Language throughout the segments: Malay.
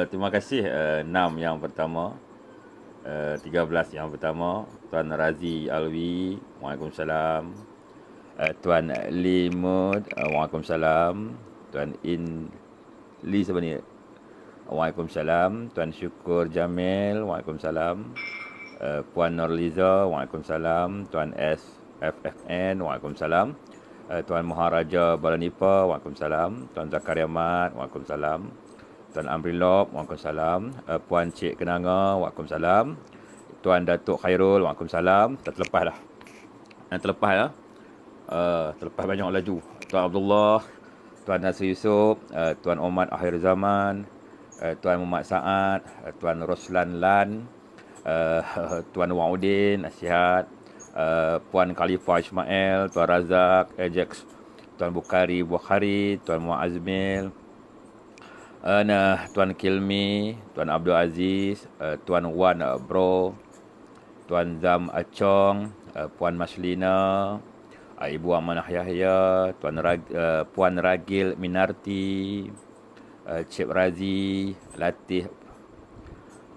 Terima kasih 6 yang pertama, 13 yang pertama, Tuan Razi Alwi, Waalaikumsalam. Tuan Limud, Waalaikumsalam. Tuan In Li siapa ni? Waalaikumsalam. Tuan Syukur Jamil, Waalaikumsalam. Puan Norliza, Waalaikumsalam. Tuan S FFN, Waalaikumsalam. Tuan Maharaja Balanipa, Waalaikumsalam. Tuan Zakaria Mat, Waalaikumsalam. Tuan Amrilop, Waalaikumsalam. Puan Cik Kenanga, Waalaikumsalam. Tuan Datuk Khairul, Waalaikumsalam. Dah terlepas dah. Terlepas ya. Terlepas banyak laju. Tuan Abdullah, Tuan Nasir Yusof, Tuan Omar Akhir Zaman, Tuan Muhammad Saad, Tuan Roslan Lan, Tuan Waudin, nasihat, Puan Khalifah Ismail, Tuan Razak, Ajax, Tuan Bukhari, Tuan Muaz Azmil, Tuan Kilmi, Tuan Abdul Aziz, Tuan Wan Bro, Tuan Zam Achong, Puan Maslina, Ibu Amanah Yahya, Puan Ragil Minarti, Cik Razi, Latif,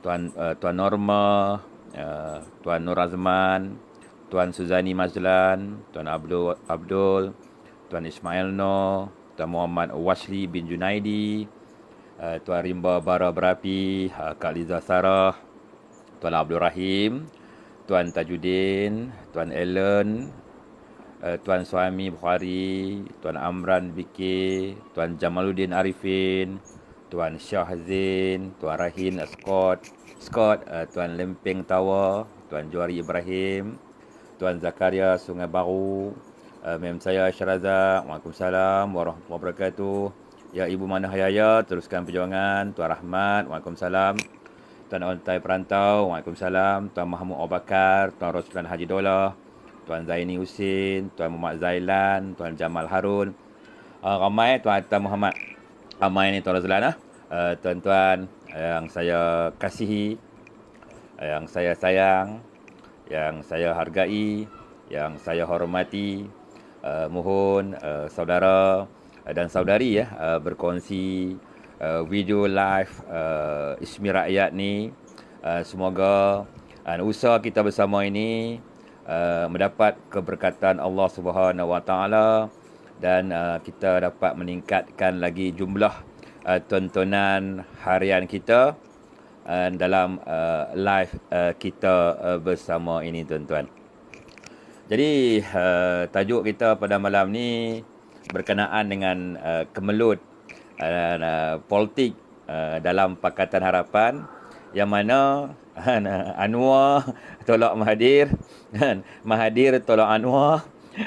Tuan Norma, Tuan Nur Azman, Tuan Suzani Mazlan, Tuan Abdul, Tuan Ismail Noh, Tuan Muhammad Wasli bin Junaidi, Tuan Rimba Bara Berapi, Kak Liza Sarah, Tuan Abdul Rahim, Tuan Tajudin, Tuan Ellen, Tuan Suami Bukhari, Tuan Amran Biki, Tuan Jamaluddin Arifin, Tuan Syahzin, Tuan Rahin Scott, Tuan Lempeng Tawa, Tuan Juari Ibrahim, Tuan Zakaria Sungai Baru, mem saya Syaraza, Waalaikumsalam warahmatullahi wabarakatuh. Ya Ibu Manah Yaya, teruskan perjuangan. Tuan Rahmat, Waalaikumsalam. Tuan Ontai Perantau, Waalaikumsalam. Tuan Mahmud Abu Bakar, Tuan Roslan Haji Dolah, Tuan Zaini Husin, Tuan Muhammad Zailan, Tuan Jamal Harun, ramai Tuan Atta Muhammad. Ramai ni Tuan Razlan. Tuan-tuan yang saya kasihi, yang saya sayang, yang saya hargai, yang saya hormati, mohon saudara dan saudari berkongsi video live Ismi Rakyat ni. Semoga usaha kita bersama ini mendapat keberkatan Allah Subhanahu Wa Taala dan kita dapat meningkatkan lagi jumlah tontonan harian kita dalam live kita bersama ini tuan-tuan. Jadi tajuk kita pada malam ni berkenaan dengan kemelut politik dalam Pakatan Harapan, yang mana Anwar tolak Mahathir, Mahathir tolak Anwar.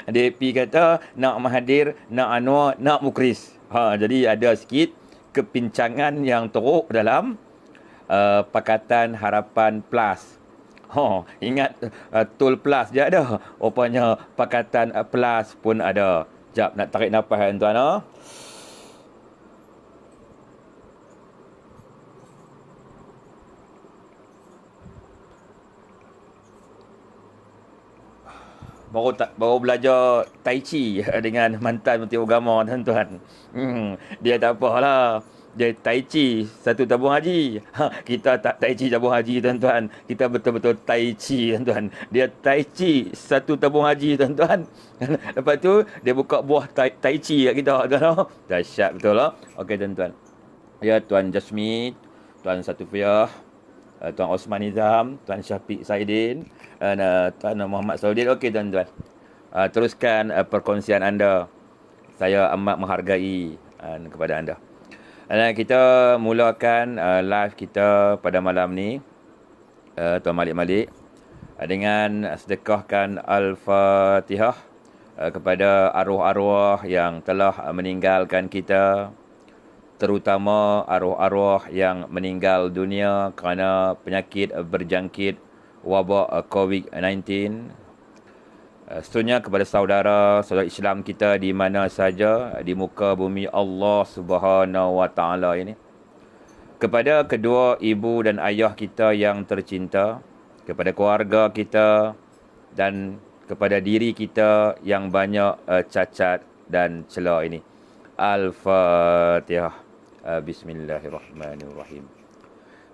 DAP kata nak Mahathir, nak Anwar, nak Mukris. Jadi ada sikit kepincangan yang teruk dalam Pakatan Harapan Plus. Ingat Tol Plus je ada, rupanya Pakatan Plus pun ada. Jap nak tarik nafas tuan-tuan. Baru belajar Tai Chi dengan mantan Menteri Agama tuan-tuan. Dia tak apalah. Dia Tai Chi satu tabung haji. Kita tak Tai Chi tabung haji tuan-tuan. Kita betul-betul Tai Chi tuan-tuan. Dia Tai Chi satu tabung haji tuan-tuan. Lepas tu dia buka buah Tai Chi kat kita tuan-tuan. Dahsyat betul lah. Okey tuan-tuan. Ya Tuan Jasmine, Tuan Satufiah, Tuan Osman Nizam, Tuan Syafiq Saidin, dan Tuan Muhammad Saudin. Okey tuan-tuan, teruskan perkongsian anda. Saya amat menghargai kepada anda. Dan kita mulakan live kita pada malam ni, Tuan Malik dengan sedekahkan Al-Fatihah kepada arwah-arwah yang telah meninggalkan kita, terutama arwah-arwah yang meninggal dunia kerana penyakit berjangkit wabak COVID-19. Seterusnya kepada saudara Islam kita di mana saja di muka bumi Allah Subhanahu Wa Taala ini. Kepada kedua ibu dan ayah kita yang tercinta, kepada keluarga kita dan kepada diri kita yang banyak cacat dan celah ini. Al-Fatihah. Bismillahirrahmanirrahim.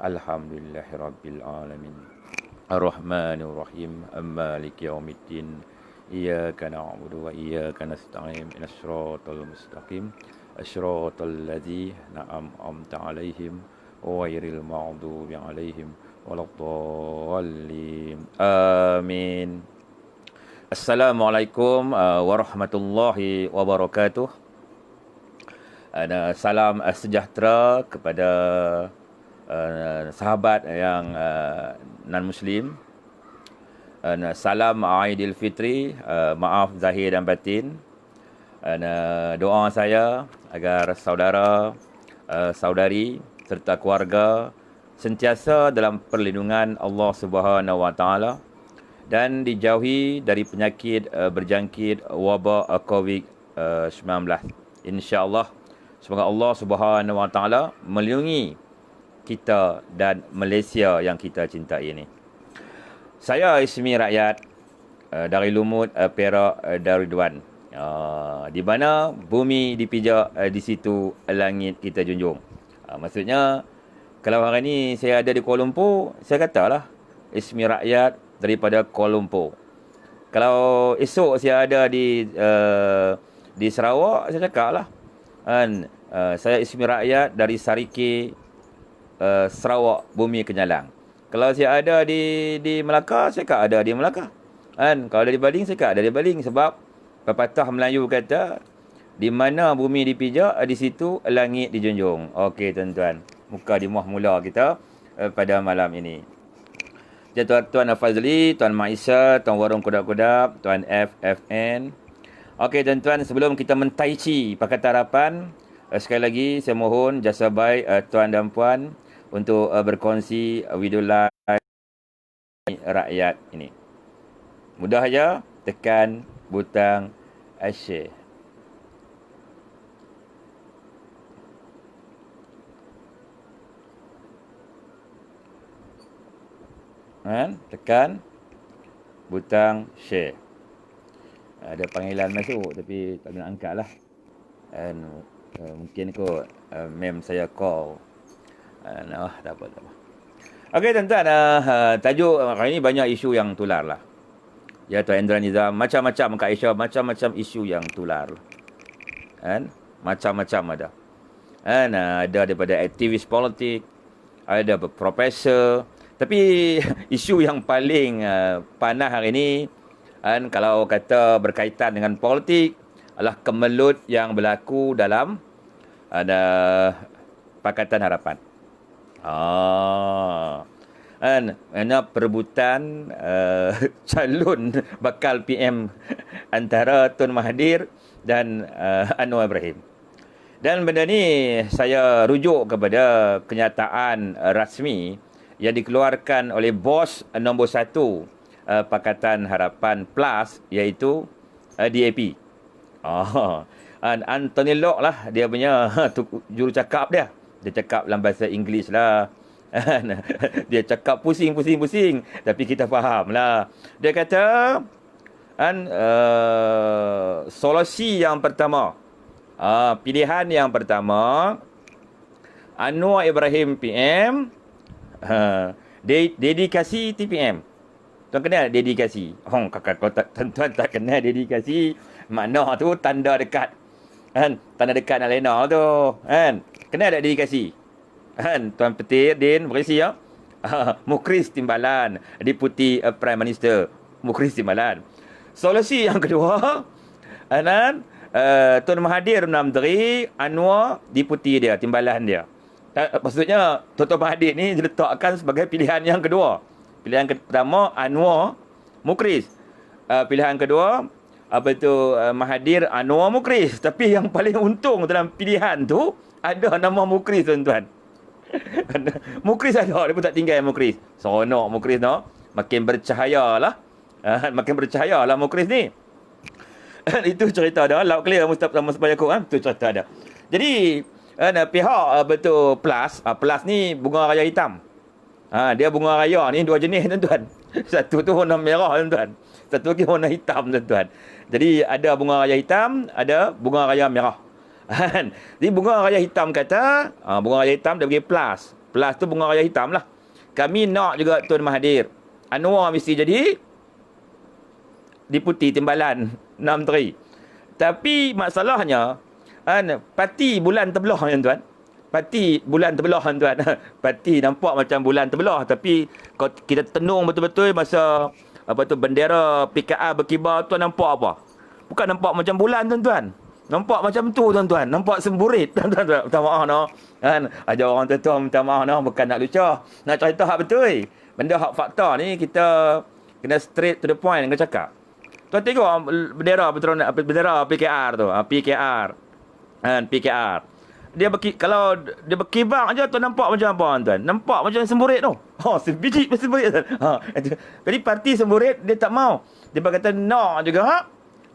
Alhamdulillahirabbil alamin. Ar-Rahmanir-Rahim. Maliki yaumiddin. Iyyaka na'budu wa iyyaka nasta'in. Ihdinas siratal mustaqim. As-siratal ladzina an'amta 'alaihim ghairil maghdubi 'alaihim waladdallin. Amin. Assalamualaikum warahmatullahi wabarakatuh. Salam sejahtera kepada sahabat yang non-Muslim. Salam Aidilfitri, maaf zahir dan batin. Doa saya agar saudara, saudari serta keluarga sentiasa dalam perlindungan Allah Subhanahu Wa Taala dan dijauhi dari penyakit berjangkit wabak COVID-19. InsyaAllah, semoga Allah Subhanahu Wa Taala melindungi kita dan Malaysia yang kita cintai ini. Saya Ismi Rakyat dari Lumut Perak Darussalam. Di mana bumi dipijak, di situ langit kita junjung. Maksudnya, kalau hari ni saya ada di Kuala Lumpur, saya katalah Ismi Rakyat daripada Kuala Lumpur. Kalau esok saya ada di Sarawak, saya cakaplah saya Ismi Rakyat dari Sarike, Sarawak, Bumi Kenyalang. Kalau saya ada di Melaka, saya cakap ada di Melaka. Kalau ada di Baling, saya cakap ada di Baling. Sebab pepatah Melayu kata, di mana bumi dipijak, di situ langit dijunjung. Okey tuan-tuan, muka dimuah mula kita pada malam ini. Tuan Fazli, Tuan Maisa, Tuan Warung Kudap-Kudap, Tuan FFN. Okey tuan-tuan, sebelum kita mentaici Pakatan Harapan, sekali lagi saya mohon jasa baik tuan dan puan untuk berkongsi video live rakyat ini. Mudah aja, tekan butang share. Tekan butang share. Ada panggilan masuk tapi tak nak angkat lah. Mungkin kot mem saya call. Tak apa. Okey tuan-tuan, tajuk hari ini banyak isu yang tular lah. Ya Tuan Indra Nizam, macam-macam Kak Aisyah, macam-macam isu yang tular. Macam-macam ada. Ada daripada aktivis politik, ada profesor. Tapi isu yang paling panas hari ini, kalau kata berkaitan dengan politik, adalah kemelut yang berlaku dalam Pakatan Harapan. Perebutan calon bakal PM antara Tun Mahathir dan Anwar Ibrahim. Dan benda ni saya rujuk kepada kenyataan rasmi yang dikeluarkan oleh bos nombor 1 Pakatan Harapan Plus, iaitu DAP. Anthony Locke lah dia punya juru cakap dia. Dia cakap dalam bahasa Inggeris lah. Dia cakap pusing, tapi kita faham lah. Dia kata solusi yang pertama, pilihan yang pertama, Anwar Ibrahim PM, dedikasi TPM. Tuan kenal dedikasi? Kakak kau tuan tak kenal dedikasi, makna tu tanda dekat. Tanda dekat nak lena tu. Kenal tak dedikasi? Tuan Petir Din berisi ya. Mukhriz Timbalan, Deputy Prime Minister Mukhriz Timbalan. Solusi yang kedua, Tun Mahathir Menteri, Anwar Deputy dia, Timbalan dia. Maksudnya Tun Mahathir ni diletakkan sebagai pilihan yang kedua. Pilihan pertama Anwar Mukhriz. Pilihan kedua Mahathir, Anwar, Mukhriz. Tapi yang paling untung dalam pilihan tu ada nama Mukhriz tuan-tuan. Mukhriz ada, dia pun tak tinggal Mukhriz. Seronok Mukhriz no. Makin bercahaya lah. Makin bercahaya lah Mukhriz ni. Itu cerita dia. Laut clear Mustaf sama supaya aku. Itu cerita dia. Jadi pihak plus ni bunga raya hitam. Dia bunga raya ni dua jenis tuan-tuan. Satu tu warna merah tuan-tuan. Satu lagi warna hitam tuan-tuan. Jadi ada bunga raya hitam, ada bunga raya merah. Kan? Jadi bunga raya hitam kata, bunga raya hitam dia bagi plus. Plus tu bunga raya hitam lah. Kami nak juga Tun Mahathir. Anwar mesti jadi Deputi Timbalan Menteri. Tapi masalahnya, kan, parti bulan terbelah tuan. Parti bulan terbelah tuan. Parti nampak macam bulan terbelah, tapi kalau kita tenung betul-betul masa bendera PKR berkibar, tuan nampak apa? Bukan nampak macam bulan tuan-tuan. Nampak macam tu tuan-tuan. Nampak semburit tuan-tuan. Minta maaf no. Kan? Ajar orang tuan-tuan minta maaf no. Bukan nak lucah. Nak cerita hak betul. Benda hak fakta ni kita kena straight to the point dengan cakap. Tuan tengok bendera bendera PKR tu. PKR. Kan? PKR. Kalau dia berkibar aja tuan nampak macam apa tuan? Nampak macam semburit tu. Sebiji semburit tuan. Jadi parti semburit dia tak mau. Dia berkata nak juga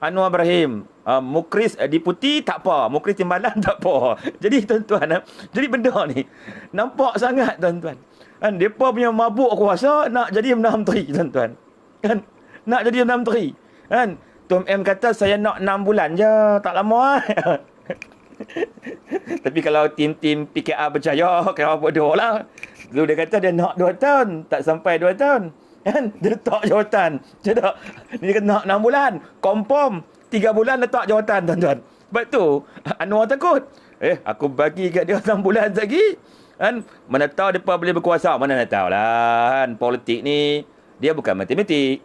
Anwar Ibrahim, Mukris Deputi tak apa, Mukris Timbalan tak apa. Jadi tuan-tuan, jadi benda ni nampak sangat tuan-tuan. Kan depa punya mabuk kuasa nak jadi Perdana Menteri tuan-tuan. Kan nak jadi Perdana Menteri. Kan Tuan M kata saya nak 6 bulan je, tak lama. Tapi kalau tim-tim PKR berjaya, kira bodoh lah. Dulu dia kata dia nak 2 tahun, tak sampai 2 tahun. Kan? Dia letak jawatan. Dia kata nak 6 bulan. Confirm 3 bulan letak jawatan tuan-tuan. Sebab tu Anwar takut. Aku bagi kat dia 6 bulan lagi. Kan? Mana tahu mereka boleh berkuasa. Mana nak tahu lah. Kan? Politik ni dia bukan matematik.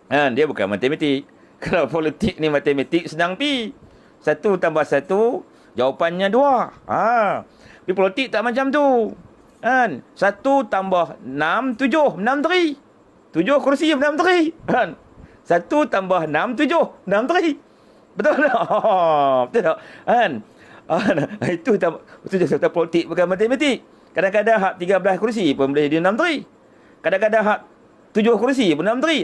Kan? Dia bukan matematik. Kalau politik ni matematik senang pi. 1 tambah 1 jawapannya 2. Tapi politik tak macam tu. Kan? 1 tambah 6 7 menteri. 7 kursi Perdana Menteri. Kan? 1 tambah 6 7 menteri. Betul tak? Betul tak? Kan? Itu betul je politik bukan matematik. Kadang-kadang hak 13 kursi pun boleh jadi menteri. Kadang-kadang hak 7 kursi pun menteri.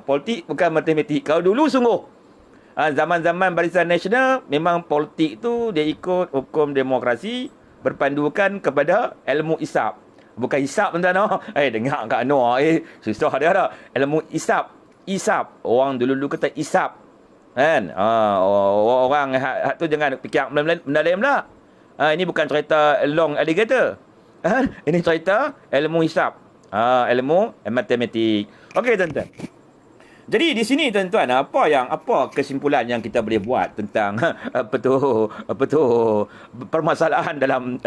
Politik bukan matematik. Kalau dulu sungguh zaman-zaman Barisan Nasional memang politik tu dia ikut hukum demokrasi berpandukan kepada ilmu hisap. Bukan hisap tuan-tuan. Dengar kat Anwar. Susah dia dah. Ilmu hisap. Hisap. Orang dulu-dulu kata hisap. Kan? Orang hak tu jangan fikir benda lain pula. Ini bukan cerita long alligator. Ini cerita ilmu hisap. Ilmu matematik. Okey tuan-tuan. Jadi di sini tuan-tuan, apa kesimpulan yang kita boleh buat tentang permasalahan dalam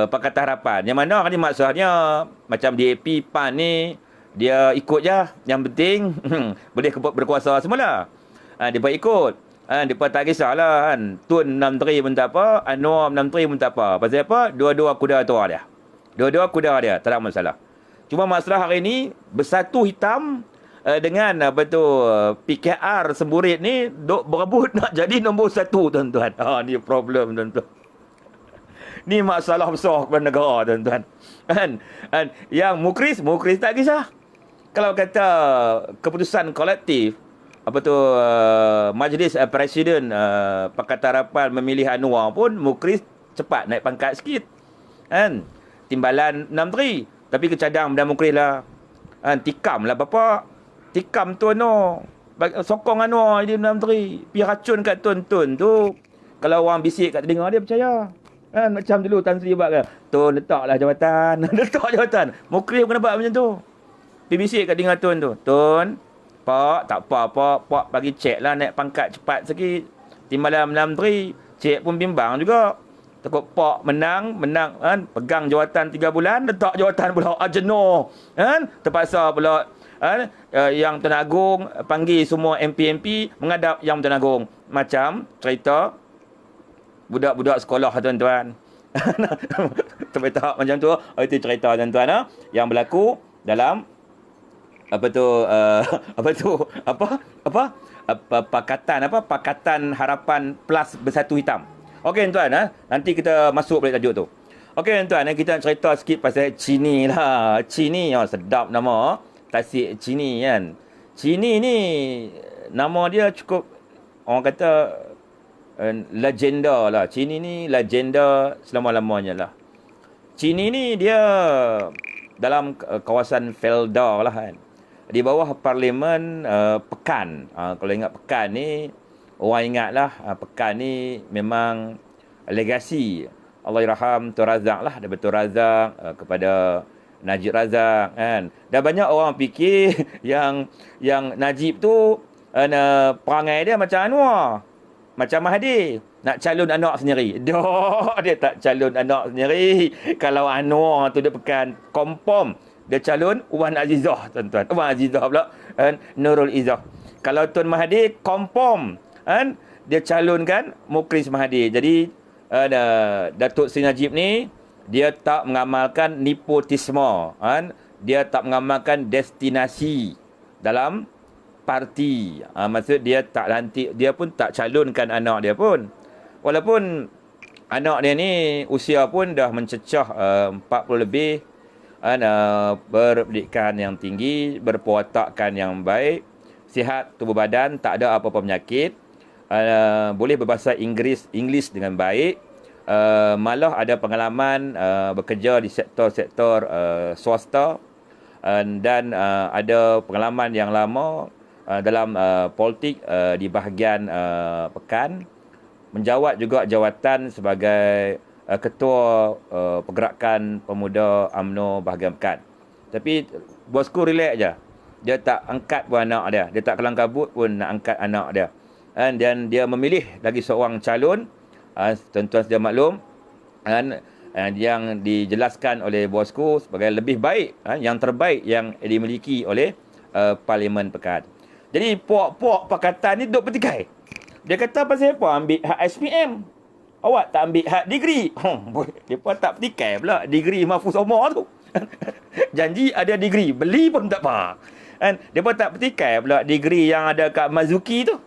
Pakatan Harapan. Yang mana ni maksudnya macam DAP PAN ni dia ikut je, yang penting boleh berkuasa semula. Dia ikut. Dia tak kisahlah kan. Tun Menteri pun tak apa, Anwar Menteri pun tak apa. Pasal apa? Dua-dua kuda tua dia. Dua-dua kuda dia, tak ada masalah. Cuma masalah hari ini bersatu hitam dengan PKR semburit ni duk berebut nak jadi nombor 1 tuan-tuan. Ni problem tuan-tuan. Ni masalah besar kepada negara tuan-tuan. Kan? Yang Mukris tak kisah. Kalau kata keputusan kolektif Majlis Presiden Pakatan Harapan memilih Anwar pun Mukris cepat naik pangkat sikit. Kan? Timbalan 6 menteri. Tapi kecadang Perdana Mukris lah. Tikam lah bapak. Tikam tuan no. Sokong Anwar jadi Perdana Menteri. Pergi racun kat Tun tu. Kalau orang bisik kat telinga dia percaya. Macam dulu Tan Sri buat kan. Tun letaklah jawatan. Letak jawatan. Mukris pun buat macam tu. Pergi bisik kat telinga Tun tu. Tun, Pak, tak apa-apa. Pak bagi cek lah naik pangkat cepat sikit. Timbalan Perdana Menteri. Cek pun bimbang juga. Takut Pak menang kan, pegang jawatan 3 bulan, letak jawatan pula jenuh kan, terpaksa pula kan, yang Tuan Agong panggil semua MP menghadap yang Tuan Agong. Macam cerita budak-budak sekolah tuan-tuan. Terbetak macam tu. Itu cerita tuan-tuan yang berlaku dalam Pakatan Harapan plus Bersatu Hitam. Okey tuan, nanti kita masuk balik tajuk tu. Okey tuan, kita nak cerita sikit pasal Chini lah. Chini, sedap nama. Tasik Chini kan. Chini ni nama dia cukup orang kata legenda lah. Chini ni legenda selama-lamanya lah. Chini ni dia dalam kawasan Felda lah kan. Di bawah Parlimen Pekan. Kalau ingat Pekan ni orang ingatlah pekan ni memang legasi Allahyarham Tuan Razak lah, daripada Tuan Razak kepada Najib Razak kan. Dan banyak orang fikir yang Najib tu perangai dia macam Anwar, macam Mahathir, nak calon anak sendiri. Dah, dia tak calon anak sendiri. Kalau Anwar tu dia pekan confirm dia calon Wan Azizah, tuan-tuan. Wan Azizah pula kan, Nurul Izzah. Kalau Tun Mahathir confirm kan, dia calonkan Mukris Mahathir. Jadi Datuk Seri Najib ni dia tak mengamalkan nepotisme kan, dia tak mengamalkan destinasi dalam parti. Maksud dia tak lantik, dia pun tak calonkan anak dia pun. Walaupun anak dia ni usia pun dah mencecah 40 lebih kan, berpendidikan yang tinggi, berperwatakan yang baik, sihat tubuh badan, tak ada apa-apa penyakit, boleh berbahasa Inggeris dengan baik, malah ada pengalaman bekerja di sektor-sektor swasta, dan ada pengalaman yang lama dalam politik di bahagian pekan, menjawat juga jawatan sebagai ketua pergerakan pemuda UMNO bahagian pekan. Tapi bosku relax je. Dia tak angkat pun anak dia. Dia tak kelang kabut pun nak angkat anak dia. Dan dia memilih lagi seorang calon, tuan-tuan sedia maklum, yang dijelaskan oleh bosku sebagai lebih baik, yang terbaik yang dimiliki oleh Parlimen Pekan. Jadi puak-puak pakatan ni duk bertikai. Dia kata pasal apa ambil hak SPM? Awak tak ambil hak degree. Mereka tak bertikai pula degree Mahfuz Omar tu. Janji ada degree, beli pun tak apa. Kan? Mereka tak bertikai pula degree yang ada kat Mazuki tu.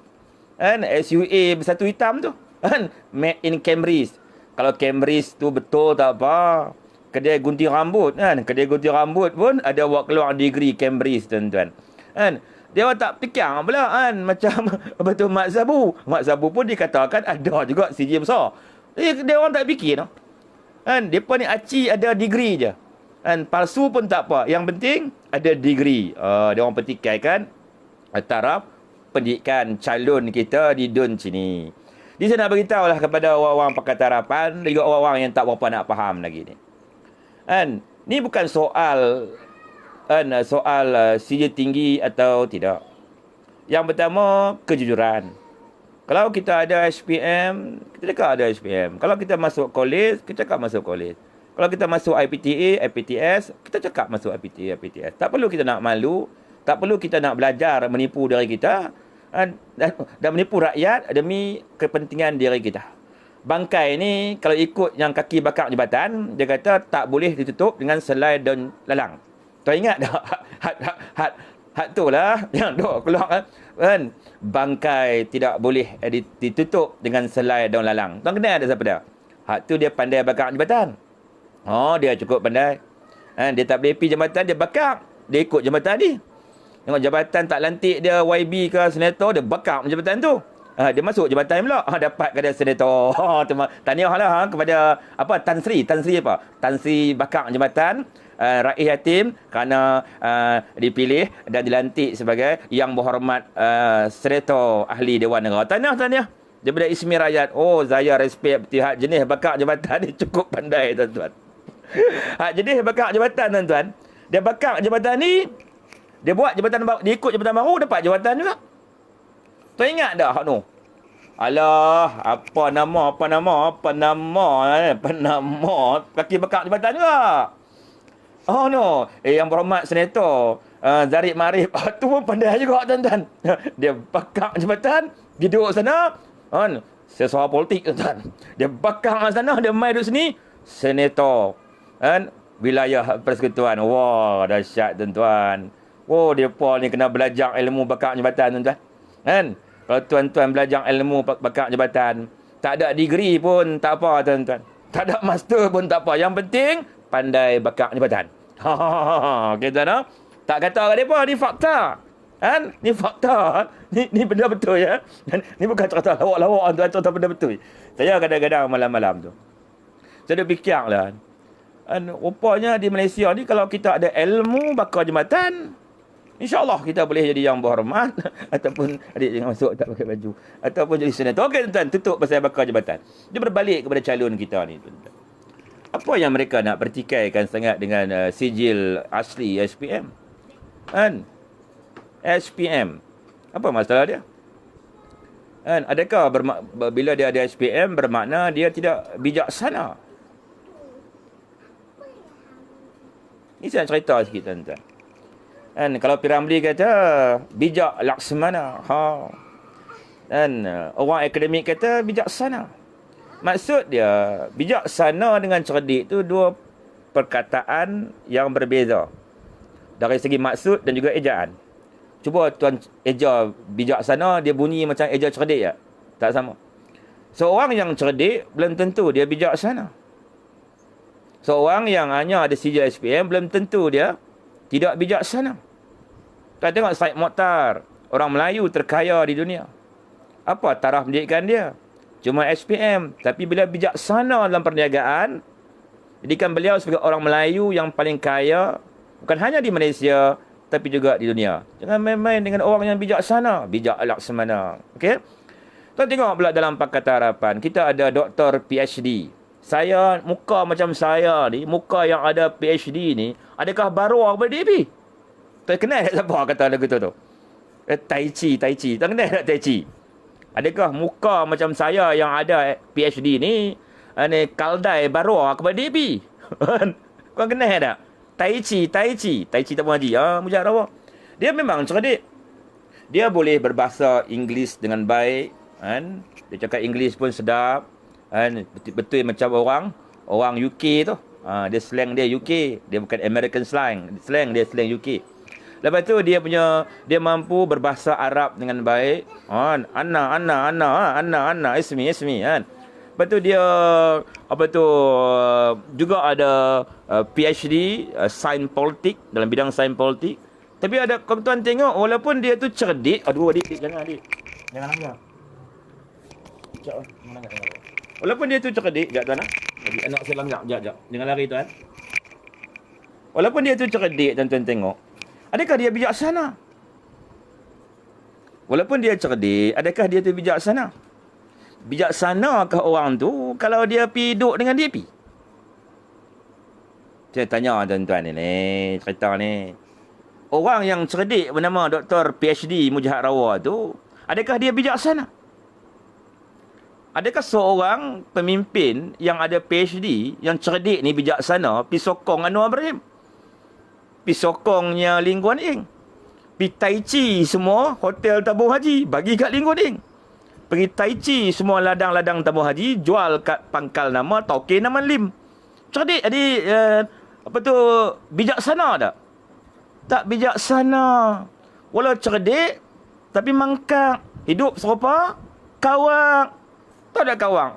Kan? SUA bersatu hitam tu. Kan? Made in Cambridge. Kalau Cambridge tu betul tak apa. Kedai gunting rambut kan. Kedai gunting rambut pun ada buat keluar degree Cambridge, tuan-tuan. Kan? Dia tak fikir pula kan, macam betul Mak Zabu. Mak Zabu pun dikatakan ada juga CJ besar. Dia orang tak fikir no. Kan, depa ni aci ada degree je. Kan, palsu pun tak apa. Yang penting ada degree. Dia orang petikaikan taraf pendidikan calon kita di DUN sini. Di sana beritahulah kepada orang-orang Pakatan Harapan dan juga orang-orang yang tak berapa nak faham lagi ni. Kan, ni bukan soal CJ tinggi atau tidak. Yang pertama, kejujuran. Kalau kita ada SPM, kita cakap ada SPM. Kalau kita masuk college, kita cakap masuk college. Kalau kita masuk IPTA, IPTS, kita cakap masuk IPTA, IPTS. Tak perlu kita nak malu, tak perlu kita nak belajar menipu diri kita dan menipu rakyat demi kepentingan diri kita. Bangkai ni kalau ikut yang kaki bakar jabatan, dia kata tak boleh ditutup dengan selai daun lalang. Tuan ingat tak? Had tu lah yang duk keluar kan. Bangkai tidak boleh ditutup dengan selai daun lalang. Tuan kenal ada siapa dia? Had tu dia pandai bakar jabatan. Dia cukup pandai. Dia tak boleh pergi jabatan, dia bakar. Dia ikut jabatan ni. Tengok jabatan tak lantik dia YB ke senator, dia bakar jabatan tu. Dia masuk jabatan pula. Dapat kada senator. Tahniahlah kepada Tan Sri apa? Tan Sri bakar jabatan rakyat yatim kerana dipilih dan dilantik sebagai yang berhormat senator ahli Dewan Negara. Tahniah. Daripada Ismi Rakyat. Saya respect hak jenis bakar jabatan ni cukup pandai, tuan-tuan. Hak jenis bakar jabatan, tuan-tuan. Dia bakar jabatan ni, dia buat jabatan baru, dia ikut jabatan baru, dapat jabatan juga. Tuan ingat tak hak tu? Alah, apa nama kaki bakar jabatan juga. Yang berhormat senator Zarif Marif, tu pun pandai juga, tuan-tuan. Dia bakar jabatan, dia duduk sana, sesuara politik, tuan-tuan. Dia bakar sana, dia main duduk sini, senator wilayah persekutuan. Wah, dahsyat, tuan-tuan. Depa ni kena belajar ilmu bakar jabatan, tuan-tuan. Kalau tuan-tuan belajar ilmu bakar jabatan, tak ada degree pun tak apa, tuan-tuan. Tak ada master pun tak apa. Yang penting pandai bakar jabatan. Okey, tuan. Tak kata kat depa, ni fakta. Ni fakta. Ni benda betul ya. Ni bukan cerita lawak-lawak, tuan-tuan, benda betul. Saya kadang-kadang malam-malam tu, saya dah fikirlah. Rupanya di Malaysia ni kalau kita ada ilmu bakar jabatan, InsyaAllah kita boleh jadi yang berhormat ataupun adik jangan masuk tak pakai baju ataupun jadi senator. Okey tuan, tutup pasal bakal jabatan. Dia berbalik kepada calon kita ni tuan. Apa yang mereka nak pertikaikan sangat dengan sijil asli SPM? Kan? SPM. Apa masalah dia? Kan? Adakah bila dia ada SPM bermakna dia tidak bijaksana? Ini saya cerita sikit tuan-tuan. Kan kalau Piramli kata bijak Laksmana, dan orang akademik kata bijaksana. Maksud dia bijaksana dengan cerdik tu dua perkataan yang berbeza dari segi maksud dan juga ejaan. Cuba tuan eja bijaksana, dia bunyi macam eja cerdik ya? Tak sama. Seorang yang cerdik belum tentu dia bijaksana. Seorang yang hanya ada sijil SPM belum tentu dia tidak bijaksana. Kita tengok Syed Mokhtar, orang Melayu terkaya di dunia. Apa taraf pendidikan dia? Cuma SPM. Tapi bila bijaksana dalam perniagaan, jadikan beliau sebagai orang Melayu yang paling kaya, bukan hanya di Malaysia, tapi juga di dunia. Jangan main-main dengan orang yang bijaksana. Bijak Laksmana. Okey? Kita tengok pula dalam Pakatan Harapan, kita ada Doktor PhD. Saya, muka macam saya ni, muka yang ada PhD ni, adakah baru apa DP? Tak kenal tak siapa kata lagu tu? Tai Chi. Tak kenal tak Tai Chi? Adakah muka macam saya yang ada PhD ni, kaldai baru kepada DP? Kau kenal tak? Tai Chi tak pun haji. Mujarab apa? Dia memang cerdik. Dia boleh berbahasa Inggeris dengan baik. Kan? Dia cakap Inggeris pun sedap. Kan? Betul macam orang UK tu. Dia slang dia UK. Dia bukan American slang. Dia slang UK. Lepas tu dia mampu berbahasa Arab dengan baik. Anna, ismi kan. Lepas tu dia juga ada PhD sains politik, dalam bidang sains politik. Tapi ada tuan tengok walaupun dia tu cerdik, adik jangan langgar. Walaupun dia tu cerdik, jap tuan Jadi anak saya langgar, jap. Jangan lari tuan. Walaupun dia tu cerdik, tuan tengok. Adakah dia bijaksana? Walaupun dia cerdik, adakah dia tu bijaksana? Bijaksanakah orang tu kalau dia pergi duduk dengan dia pergi? Saya tanya tuan-tuan ni, cerita ni. Orang yang cerdik bernama Dr. PhD Mujahid Rawa tu, adakah dia bijaksana? Adakah seorang pemimpin yang ada PhD, yang cerdik ni bijaksana, pergi sokong Anwar Ibrahim? Pergi sokongnya Lee Kuan Yew. Pergi Tai Chi semua hotel tabung haji, bagi kat Lee Kuan Yew. Pergi Tai Chi semua ladang-ladang tabung haji, jual kat pangkal nama Tauke nama Lim. Cerdik, jadi bijaksana tak? Tak bijaksana. Walau cerdik, tapi mangkak. Hidup serupa kawang. Tahu tak kawang?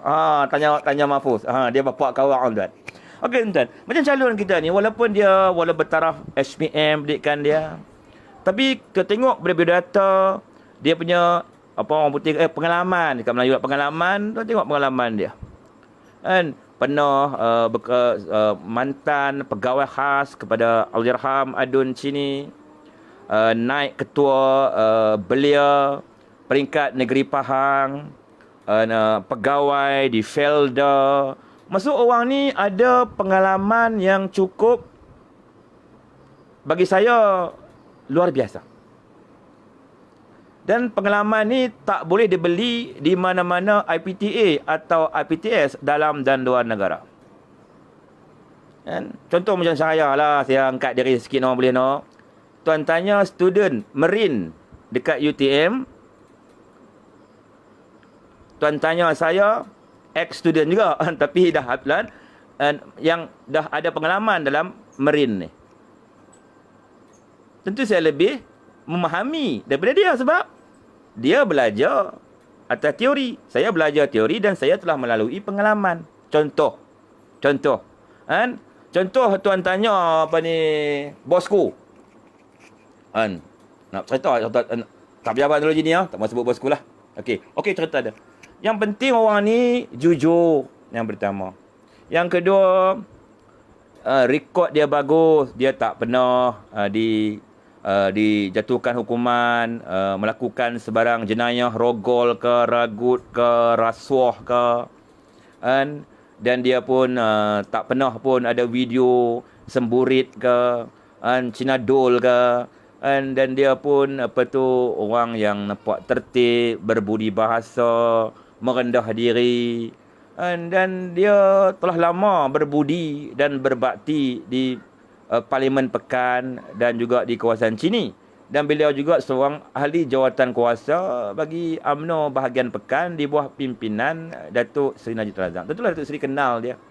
Tanya Mahfuz. Dia bapak kawang tuan. Okey tuan. Macam calon kita ni, walaupun dia bertaraf SPM pendidikan dia, tapi kita tengok biodata, dia punya orang putih pengalaman, dekat Melayu pengalaman, tu tengok pengalaman dia. Kan pernah mantan pegawai khas kepada Allahyarham Adun Chini, naik ketua belia peringkat negeri Pahang, pegawai di Felda. Maksud orang ni ada pengalaman yang cukup, bagi saya, luar biasa. Dan pengalaman ni tak boleh dibeli di mana-mana IPTA atau IPTS dalam dan luar negara. Kan? Contoh macam saya lah, saya angkat diri sikit orang boleh nak. Tuan tanya student Marine dekat UTM, tuan tanya saya, ex-student juga, tapi dah haflan, yang dah ada pengalaman dalam Marine ni. Tentu saya lebih memahami daripada dia sebab dia belajar atas teori. Saya belajar teori dan saya telah melalui pengalaman. Contoh. Kan? Contoh tuan tanya bosku. Kan? Nak cerita tak pejabat dulu ni tak mahu sebut bosku lah. Okey cerita dia. Yang penting orang ni jujur, yang pertama. Yang kedua, rekod dia bagus. Dia tak pernah dijatuhkan hukuman, melakukan sebarang jenayah, rogol ke, ragut ke, rasuah ke, dan dia pun tak pernah pun ada video semburit ke, cinadol ke, dan dia pun orang yang nampak tertib, berbudi bahasa, merendah diri, dan dia telah lama berbudi dan berbakti di Parlimen Pekan dan juga di kawasan Chini. Dan beliau juga seorang ahli jawatan kuasa bagi UMNO bahagian Pekan di bawah pimpinan Datuk Seri Najib Razak. Tentulah Datuk Seri kenal dia.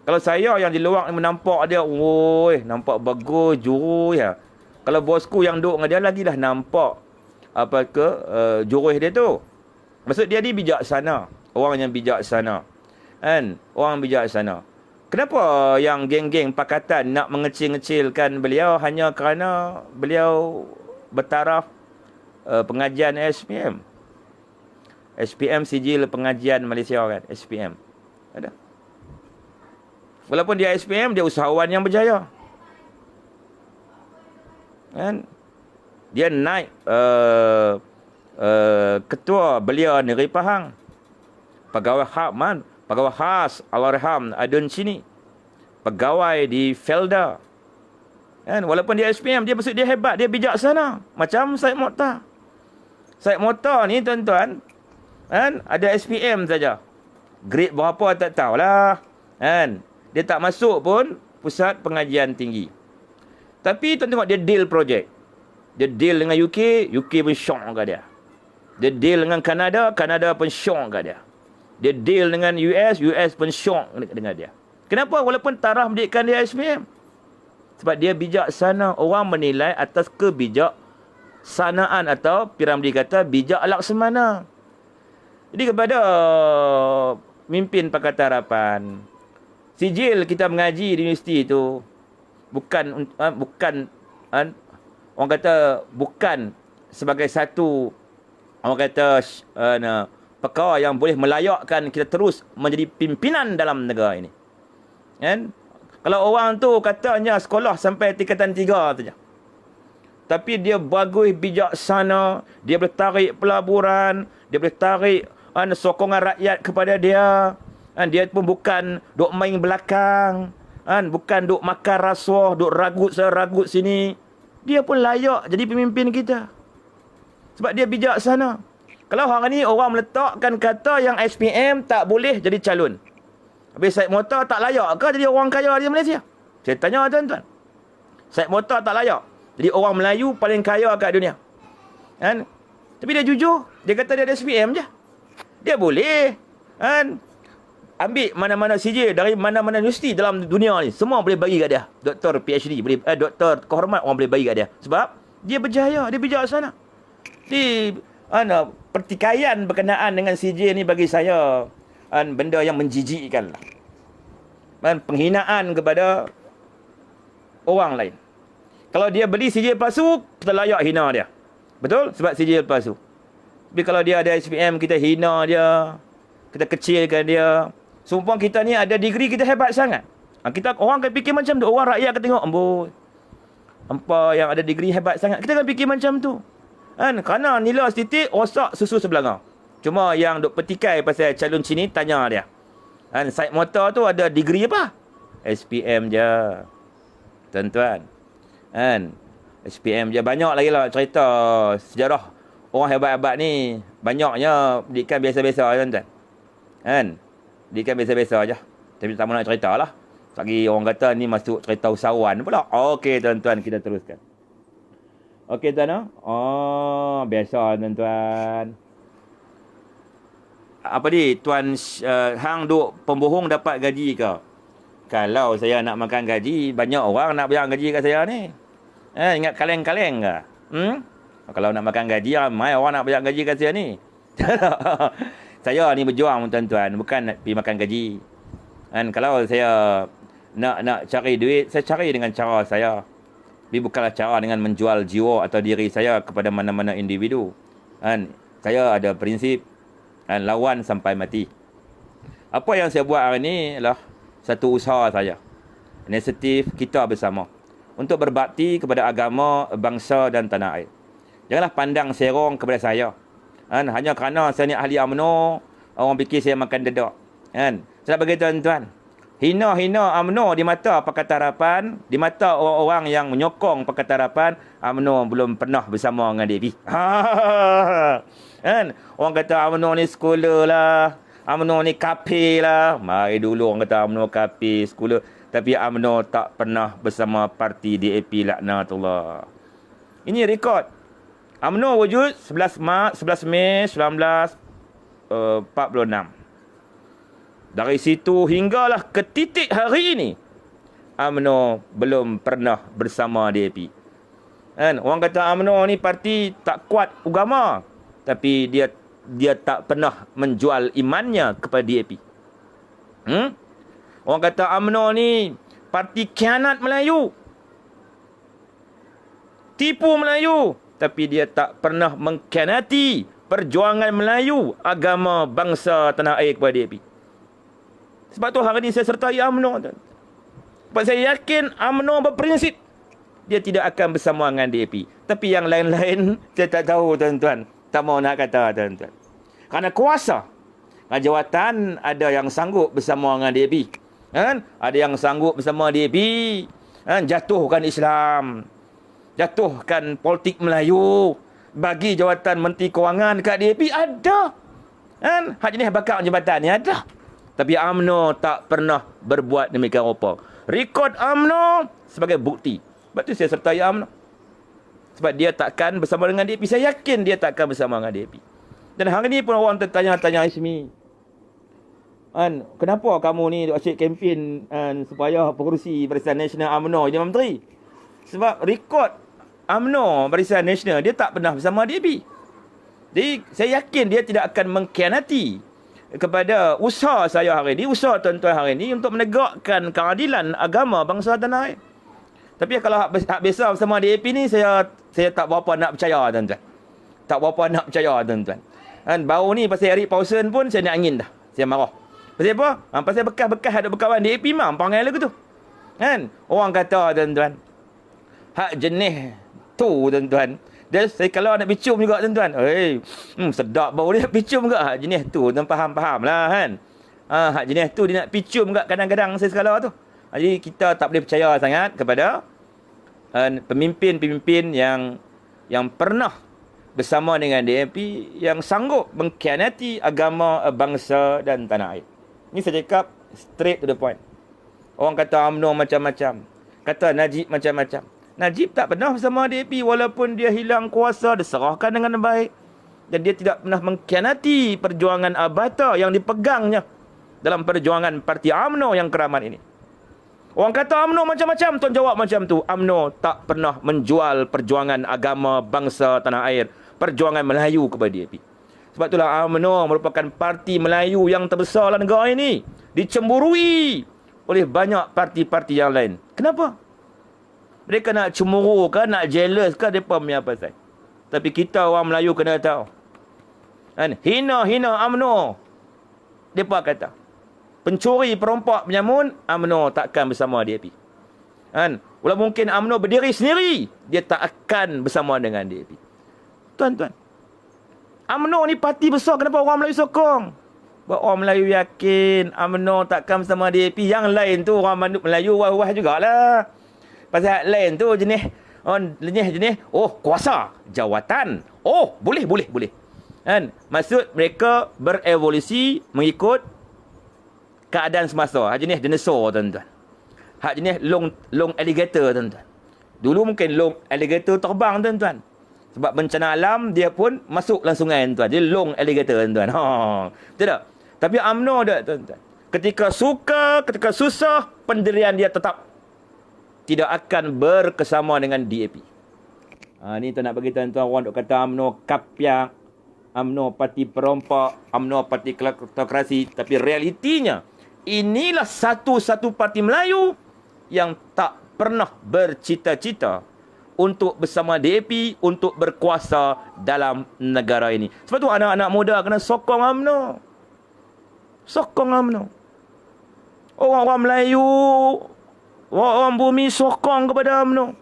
Kalau saya yang di luar ni menampak dia, nampak bagus, jurus ya. Kalau bosku yang duduk dengan dia lagi dah nampak jurus dia tu. Maksud dia ni bijaksana. Orang yang bijaksana. Orang bijaksana. Kenapa yang geng-geng pakatan nak mengecil-ngecilkan beliau hanya kerana beliau bertaraf pengajian SPM? SPM Sijil Pengajian Malaysia kan? SPM. Ada. Walaupun dia SPM, dia usahawan yang berjaya. Kan? Dia naik ketua belia Negeri Pahang. Pegawai khas Allahyarham Adun Chini. Pegawai di Felda. Kan? Walaupun dia SPM, dia maksud dia hebat, dia bijaksana. Macam Syed Mokhtar. Syed Mokhtar ni tuan-tuan, kan? Ada SPM saja. Grade berapa tak tahulah. Kan? Dia tak masuk pun pusat pengajian tinggi. Tapi tuan tengok dia deal projek. Dia deal dengan UK, UK pun syok kat dia. Dia deal dengan Kanada, Kanada pun syok kat dia. Dia deal dengan US, US pun syok dengan dia. Kenapa? Walaupun taraf pendidikan dia SPM. Sebab dia bijaksana. Orang menilai atas kebijaksanaan atau Piramli kata bijak laksamana. Jadi kepada mimpin Pakatan Harapan, sijil kita mengaji di universiti itu bukan orang kata bukan sebagai satu orang kata perkara yang boleh melayakkan kita terus menjadi pimpinan dalam negara ini. Kan? Kalau orang tu katanya sekolah sampai tingkatan 3 saja. Tapi dia bagus, bijaksana, dia boleh tarik pelaburan, dia boleh tarik sokongan rakyat kepada dia. Dia pun bukan duk main belakang, bukan duk makan rasuah, duk ragut sini. Dia pun layak jadi pemimpin kita. Sebab dia bijaksana. Kalau hari ni orang meletakkan kata yang SPM tak boleh jadi calon. Habis Syed Mokhtar tak layak ke jadi orang kaya di Malaysia? Saya tanya tuan-tuan. Syed Mokhtar tak layak jadi orang Melayu paling kaya kat dunia. Kan? Tapi dia jujur. Dia kata dia ada SPM je. Dia boleh. Kan? Ambil mana-mana sijil dari mana-mana universiti dalam dunia ni. Semua boleh bagi kat dia. Doktor PhD. Doktor kehormat orang boleh bagi kat dia. Sebab dia berjaya. Dia bijaksana. Di pertikaian berkenaan dengan sijil ni bagi saya benda yang menjijikkan lah. Penghinaan kepada orang lain. Kalau dia beli sijil palsu, kita layak hina dia. Betul? Sebab sijil palsu. Tapi kalau dia ada SPM, kita hina dia, kita kecilkan dia. Sumpah kita ni ada degree, kita hebat sangat. Orang akan fikir macam tu. Orang rakyat akan tengok, amboi, hampa yang ada degree hebat sangat. Kita akan fikir macam tu. Kerana nilai setitik, rosak susu sebelanga. Cuma yang duk petikai pasal calon Cini, tanya dia. Syed Mokhtar tu ada degree apa? SPM je. Tuan-tuan. SPM je. Banyak lagi lah cerita sejarah orang hebat-hebat ni. Banyaknya pendidikan biasa-biasa, tuan-tuan. Pendidikan biasa-biasa je. Tapi tak mahu nak cerita lah. Lagi orang kata ni masuk cerita usahawan pula. Okey tuan-tuan, kita teruskan. Okey tuan-tuan. Biasa tuan-tuan. Apa ni, tuan hang duk pembohong dapat gaji ke? Kalau saya nak makan gaji, banyak orang nak bayar gaji kat saya ni. Ingat kaleng-kaleng ke? Kalau nak makan gaji, ramai orang nak bayar gaji kat saya ni. Saya ni berjuang tuan-tuan, bukan nak pergi makan gaji. Kalau saya nak cari duit, saya cari dengan cara saya. Tapi bukanlah cara dengan menjual jiwa atau diri saya kepada mana-mana individu. Saya ada prinsip, lawan sampai mati. Apa yang saya buat hari ni adalah satu usaha saja. Inisiatif kita bersama. untuk berbakti kepada agama, bangsa dan tanah air. Janganlah pandang serong kepada saya. Kan? Hanya kerana saya ni ahli UMNO, orang fikir saya makan dedak. Kan? Saya nak bagi tuan-tuan, hina-hina UMNO di mata Pakatan Harapan, di mata orang-orang yang menyokong Pakatan Harapan, UMNO belum pernah bersama dengan DAP. Kan? Orang kata UMNO ni sekolah lah, UMNO ni kafir lah. Mari dulu orang kata UMNO kafir, sekolah. Tapi UMNO tak pernah bersama parti DAP, laknatullah. Ini rekod. UMNO wujud 11 Mei 1946. Dari situ hinggalah ke titik hari ini, UMNO belum pernah bersama DAP. Kan? Orang kata UMNO ni parti tak kuat agama, tapi dia tak pernah menjual imannya kepada DAP. Orang kata UMNO ni parti khianat Melayu, tipu Melayu, tapi dia tak pernah mengkhianati perjuangan Melayu, agama, bangsa, tanah air kepada DAP. Sebab tu hari ini saya sertai UMNO. Sebab saya yakin UMNO berprinsip dia tidak akan bersama dengan DAP. Tapi yang lain-lain saya tak tahu, tuan-tuan. Tak mau nak kata, tuan-tuan. Kerana kuasa, jawatan ada yang sanggup bersama dengan DAP. Kan? Ada yang sanggup bersama DAP, kan? Jatuhkan Islam, jatuhkan politik Melayu, bagi jawatan Menteri Kewangan dekat DAP, ada. Kan? Hak jenis bakal jabatan ni ada. Tapi UMNO tak pernah berbuat demikian rupa. Rekod UMNO sebagai bukti. Sebab tu saya sertai UMNO. Sebab dia takkan bersama dengan DAP. Saya yakin dia takkan bersama dengan DAP. Dan hari ni pun orang tertanya-tanya Ismi, An, kenapa kamu ni asyik kempen supaya pengerusi Barisan Nasional UMNO jadi menteri? Sebab rekod UMNO Barisan Nasional dia tak pernah bersama DAP. Jadi saya yakin dia tidak akan mengkhianati kepada usaha saya hari ini, usaha tuan-tuan hari ini untuk menegakkan keadilan agama bangsa tanah air. Tapi kalau hak biasa bersama DAP ni, saya tak berapa nak percaya, tuan-tuan. Tak berapa nak percaya, tuan-tuan. Kan, baru ni pasal Eric Paulsen pun saya nak angin dah. Saya marah. Pasal apa? Pasal bekas-bekas ada berkawan DAP mam panggil lagu tu. Kan? Orang kata, tuan-tuan, hak jenis tu, tuan-tuan, dia saya kalau nak picum juga, tuan-tuan. Sedap bau dia picum juga hak jenis tu. Tuan faham lah, kan? Hak jenis tu dia nak picum juga kadang-kadang saya sekala tu. Jadi kita tak boleh percaya sangat kepada pemimpin-pemimpin yang pernah bersama dengan DAP, yang sanggup mengkhianati agama, bangsa dan tanah air. Ini saya cakap straight to the point. Orang kata UMNO macam-macam, kata Najib macam-macam. Najib tak pernah bersama DAP walaupun dia hilang kuasa, diserahkan dengan baik. Dan dia tidak pernah mengkhianati perjuangan Abata yang dipegangnya dalam perjuangan parti UMNO yang keramat ini. Orang kata UMNO macam-macam, tuan jawab macam tu. UMNO tak pernah menjual perjuangan agama, bangsa, tanah air, perjuangan Melayu kepada DAP. Sebab itulah UMNO merupakan parti Melayu yang terbesar dalam negara ini, dicemburui oleh banyak parti-parti yang lain. Kenapa? Mereka nak cemburu ke, nak jealous ke, mereka punya pasal. Tapi kita orang Melayu kena tahu. Kan? Hina-hina UMNO. Mereka kata, pencuri perompak penyamun, UMNO takkan bersama DAP. Kan? Walau mungkin UMNO berdiri sendiri, dia tak akan bersama dengan DAP. Tuan-tuan, UMNO ni parti besar, kenapa orang Melayu sokong? Sebab orang Melayu yakin UMNO takkan bersama DAP. Yang lain tu orang Melayu wah-wah jugalah. Pasal lain tu jenis kuasa, jawatan. Boleh. Kan? Maksud mereka berevolusi mengikut keadaan semasa. Hak jenis dinosaur, tuan-tuan. Hak jenis long alligator, tuan-tuan. Dulu mungkin long alligator terbang, tuan-tuan. Sebab bencana alam, dia pun masuk dalam sungai, tuan-tuan. Dia long alligator, tuan-tuan. Betul tak? Tapi UMNO tak, tuan-tuan. Ketika suka, ketika susah, pendirian dia tetap tidak akan berkesama dengan DAP. Ni tuan nak bagi tuan-tuan, orang duk kata UMNO kapiak, UMNO parti perompak, UMNO parti kleptokrasi. Tapi realitinya, inilah satu-satu parti Melayu yang tak pernah bercita-cita untuk bersama DAP, untuk berkuasa dalam negara ini. Sebab tu anak-anak muda kena sokong UMNO. Sokong UMNO. Orang-orang Melayu Orang bumi sokong kepada UMNO.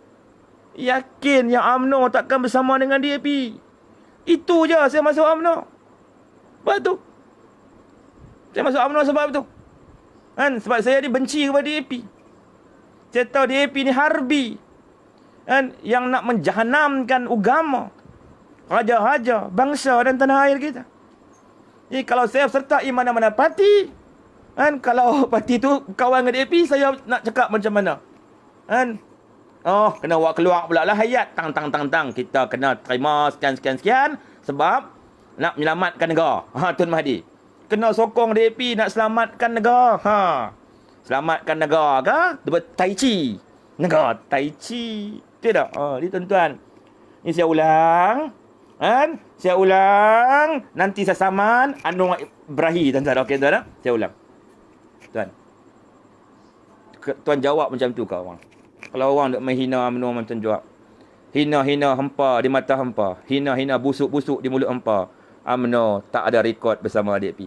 Yakin yang UMNO takkan bersama dengan DAP. Itu je saya masuk UMNO. Sebab tu. Saya masuk UMNO sebab tu. Kan? Sebab saya ni benci kepada DAP. Saya tahu DAP ni harbi. Kan? Yang nak menjahanamkan agama, raja-raja, bangsa dan tanah air kita. Jadi kalau saya sertai mana-mana parti, kan? Kalau parti tu kawan dengan DAP, saya nak cakap macam mana? Kan? Oh, kena buat keluar pula lah hayat. Tang. Kita kena terima sekian. Sebab nak menyelamatkan negara. Tun Mahdi. Kena sokong DAP nak selamatkan negara. Selamatkan negara ke? Tai Chi. Negara Tai Chi. Tidak? Ni tuan-tuan. Ni saya ulang. Kan? Saya ulang. Nanti saya saman Anwar Ibrahim, tuan-tuan. Okey, tuan-tuan? Saya ulang. Tuan. Tuan jawab macam tu ke orang? Kalau orang nak menghina UMNO macam jawab. Hina-hina hampa di mata hampa. Hina-hina busuk-busuk di mulut hampa. UMNO tak ada rekod bersama DAP.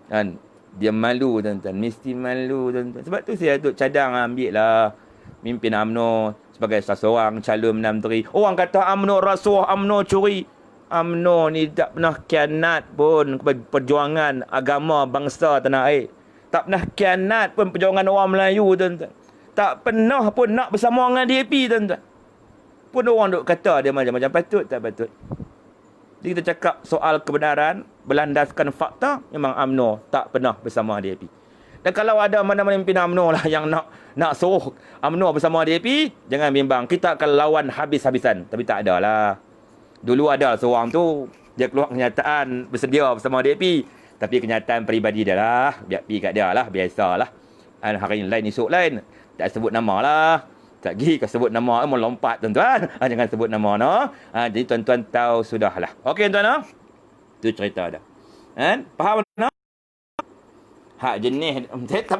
Kan? Dia malu, tuan-tuan. Mesti malu, tuan-tuan. Sebab tu saya duk cadang ambil lah mimpin UMNO sebagai salah seorang calon menteri. Orang kata UMNO rasuah, UMNO curi. UMNO ni tak pernah khianat pun kepada perjuangan agama bangsa tanah air. Tak pernah khianat pun perjuangan orang Melayu, tuan-tuan. Tak pernah pun nak bersama dengan DAP, tuan-tuan. Pun orang duk kata dia macam-macam. Patut tak patut? Jadi kita cakap soal kebenaran berlandaskan fakta, memang UMNO tak pernah bersama DAP. Dan kalau ada mana-mana pimpinan UMNO lah yang nak suruh UMNO bersama DAP, jangan bimbang. Kita akan lawan habis-habisan. Tapi tak ada lah. Dulu ada seorang tu, dia keluar kenyataan bersedia bersama DAP. Tapi kenyataan peribadi dia lah. Biar pergi kat dia lah. Biasalah. Hari lain, esok lain. Tak sebut nama lah. Tak pergi kau sebut nama, melompat, tuan-tuan. Jangan sebut nama, no. Jadi tuan-tuan tahu sudahlah. Okey, tuan-tuan, no? Itu cerita dah. Faham, no? Hak jenis. Saya tak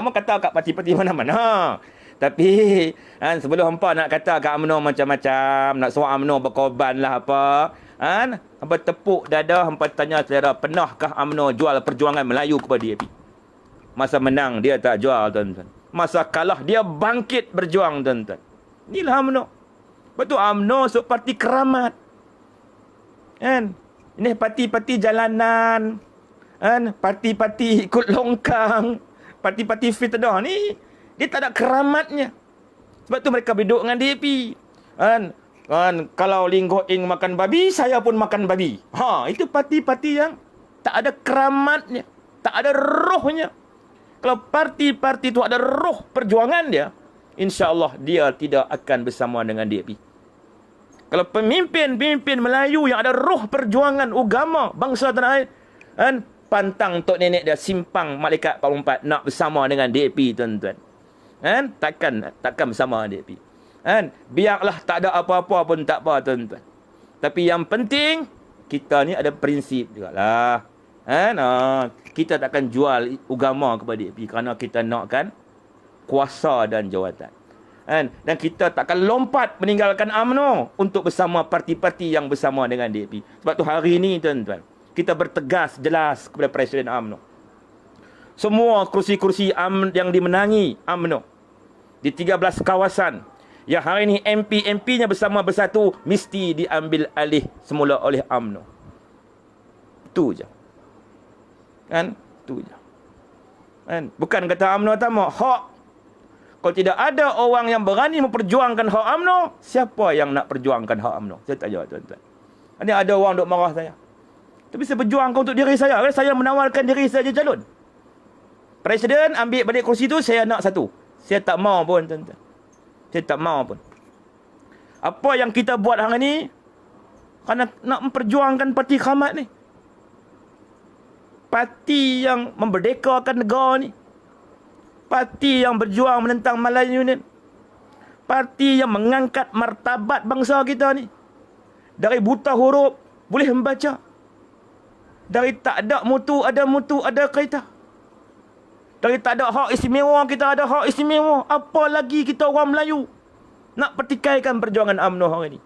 mau kata kat parti-parti mana-mana. Tapi, sebelum hampa nak kata kat UMNO macam-macam, nak suruh UMNO berkorban lah apa, hampa tepuk dada, hampa tanya saudara, pernahkah UMNO jual perjuangan Melayu kepada DAP? Masa menang, dia tak jual, tuan-tuan. Masa kalah, dia bangkit berjuang, tuan-tuan. Inilah UMNO. Betul, UMNO parti keramat. Kan? Ini parti-parti jalanan. Kan? Parti-parti ikut longkang. Parti-parti fitnah ni, dia tak ada keramatnya. Sebab tu mereka berduduk dengan DAP. Kan? Kalau Linggo Ing makan babi, saya pun makan babi. Itu parti-parti yang tak ada keramatnya. Tak ada rohnya. Kalau parti-parti itu ada roh perjuangan dia, insya-Allah dia tidak akan bersama dengan DAP. Kalau pemimpin Melayu yang ada roh perjuangan agama bangsa tanah air, pantang tok nenek dia simpang Malaikat 44 nak bersama dengan DAP, tuan-tuan. Takkan bersama DAP. Biarlah tak ada apa-apa pun tak apa, tuan-tuan. Tapi yang penting kita ni ada prinsip jugalah. Kita takkan jual agama kepada DAP kerana kita nakkan kuasa dan jawatan. Dan kita takkan lompat meninggalkan UMNO untuk bersama parti-parti yang bersama dengan DAP. Sebab tu hari ini, tuan-tuan, kita bertegas jelas kepada Presiden UMNO. Semua kursi-kursi yang dimenangi UMNO di 13 kawasan yang hari ini MP-MP-nya bersama bersatu mesti diambil alih semula oleh UMNO. Itu je. Itu je. Bukan kata UMNO tamak hak. Kalau tidak ada orang yang berani memperjuangkan hak UMNO, siapa yang nak perjuangkan hak UMNO? Saya tak jawab, tuan-tuan. Ini ada orang duk marah saya. Tapi saya berjuangkan untuk diri saya. Saya menawarkan diri saya jadi calon. Presiden ambil balik kursi tu, saya nak satu. Saya tak mau pun, tuan-tuan. Saya tak mau pun. Apa yang kita buat hari ni, kerana nak memperjuangkan parti keramat ni. Parti yang memerdekakan negara ni. Parti yang berjuang menentang Melayu Union. Parti yang mengangkat martabat bangsa kita ni. Dari buta huruf, boleh membaca. Dari tak ada mutu, ada kereta. Dari tak ada hak istimewa, kita ada hak istimewa. Apa lagi kita orang Melayu nak pertikaikan perjuangan UMNO hari ni?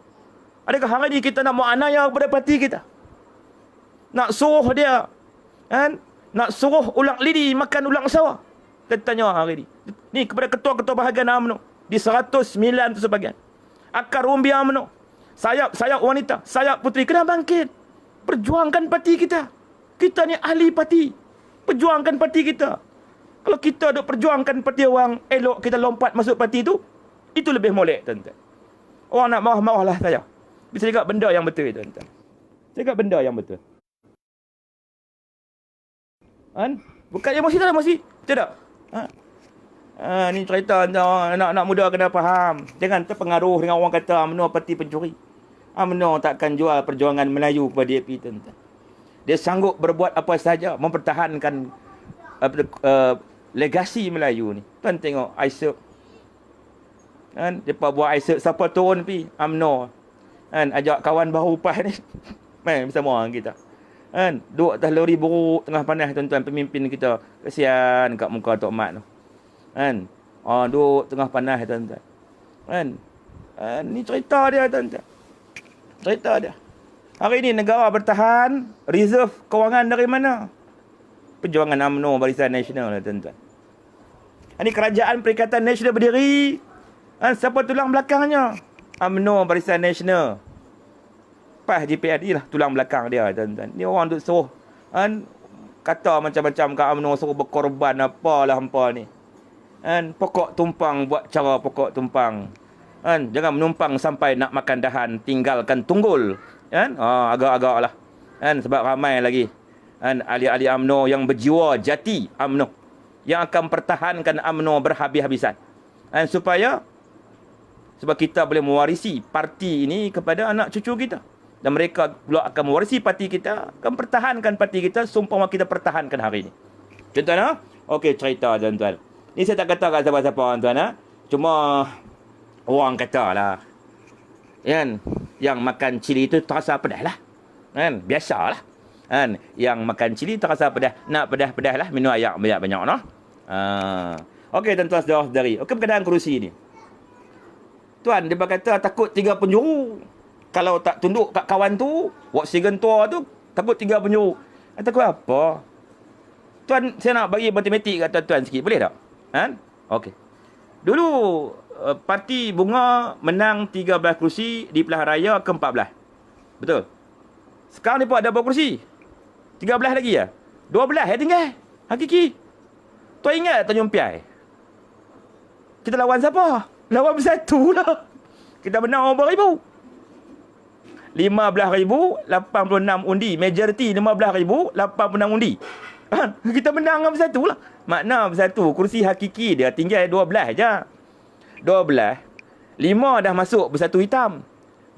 Adakah hari ni kita nak mu'anaya kepada parti kita? Nak suruh dia, nak suruh ulang lidi makan ulang sawah? Kita tanya hari ni. Ni kepada ketua-ketua bahagian UMNO. Di 109 tu sebahagian. Akar umbi UMNO. Sayap wanita. Sayap puteri. Kena bangkit. Perjuangkan parti kita. Kita ni ahli parti. Perjuangkan parti kita. Kalau kita duk perjuangkan parti orang, elok kita lompat masuk parti tu, itu lebih molek, tuan-tuan. Orang nak marah-marah lah saya. Bisa cakap benda yang betul, tuan-tuan. Cakap benda yang betul. Kan? Bukan emosi tak emosi. Tidak. Ni cerita anak-anak muda kena faham. Jangan terpengaruh dengan orang kata UMNO parti pencuri. UMNO takkan jual perjuangan Melayu kepada DAP, tuan-tuan. Dia sanggup berbuat apa sahaja mempertahankan legasi Melayu ni. Tuan tengok ISEP. Kan? Depa buat ISEP siapa turun pi? UMNO. Kan? Ajak kawan baru upah ni. Main bersama orang kita. Kan? Duduk atas lori buruk tengah panas, tuan-tuan, pemimpin kita. Kesian kat muka Tok Mat tu. Kan? Duduk tengah panas, tuan-tuan. Kan? Ni cerita dia, tuan-tuan. Cerita dia. Hari ni negara bertahan, reserve kewangan dari mana? Perjuangan UMNO Barisan Nasional lah, tuan-tuan. Ini kerajaan Perikatan Nasional berdiri. Siapa tulang belakangnya? UMNO Barisan Nasional. PAS GPN lah tulang belakang dia, tuan-tuan. Ni orang duk suruh kata macam-macam kat UMNO, suruh berkorban apalah hampa ni. Pokok tumpang, buat cara pokok tumpang. Jangan menumpang sampai nak makan dahan, tinggalkan tunggul. Agak-agak lah. Sebab ramai lagi ahli-ahli UMNO yang berjiwa jati UMNO, yang akan pertahankan UMNO berhabis-habisan. Sebab kita boleh mewarisi parti ini kepada anak cucu kita. Dan mereka pula akan mewarisi parti kita, akan pertahankan parti kita seumpama kita pertahankan hari ini. Tuan-tuan, okey, cerita, tuan-tuan. Ni saya tak kata kat siapa-siapa, tuan-tuan. Cuma orang kata lah, yang makan cili itu terasa pedas lah. Biasalah. Yang makan cili terasa pedas. Nak pedas-pedas lah, minum air banyak-banyak noh. Okey, tuan-tuan, saudara-saudari. Okey, berkenaan kerusi ni. Tuan, dia kata takut 3 penjuru. Kalau tak tunduk kat kawan tu, oksigen tua tu, takut 3 penjuru. Takut apa? Tuan, saya nak bagi matematik kat tuan-tuan sikit. Boleh tak? Okey. Dulu, Parti Bunga menang 13 kerusi di pilihan raya ke-14. Betul? Sekarang ni pun ada berapa kerusi? 13 lagi ya? 12 ya tinggal. Hakiki. Tuan ingat Tanjung Piai? Kita lawan siapa? Lawan Bersatu lah. Kita menang berapa ribu? 15,086 undi. Majoriti 15,086 undi. Kita menang dengan Bersatu lah. Makna Bersatu, kursi hakiki dia tinggal 12 je. 12. 5 dah masuk Bersatu Hitam.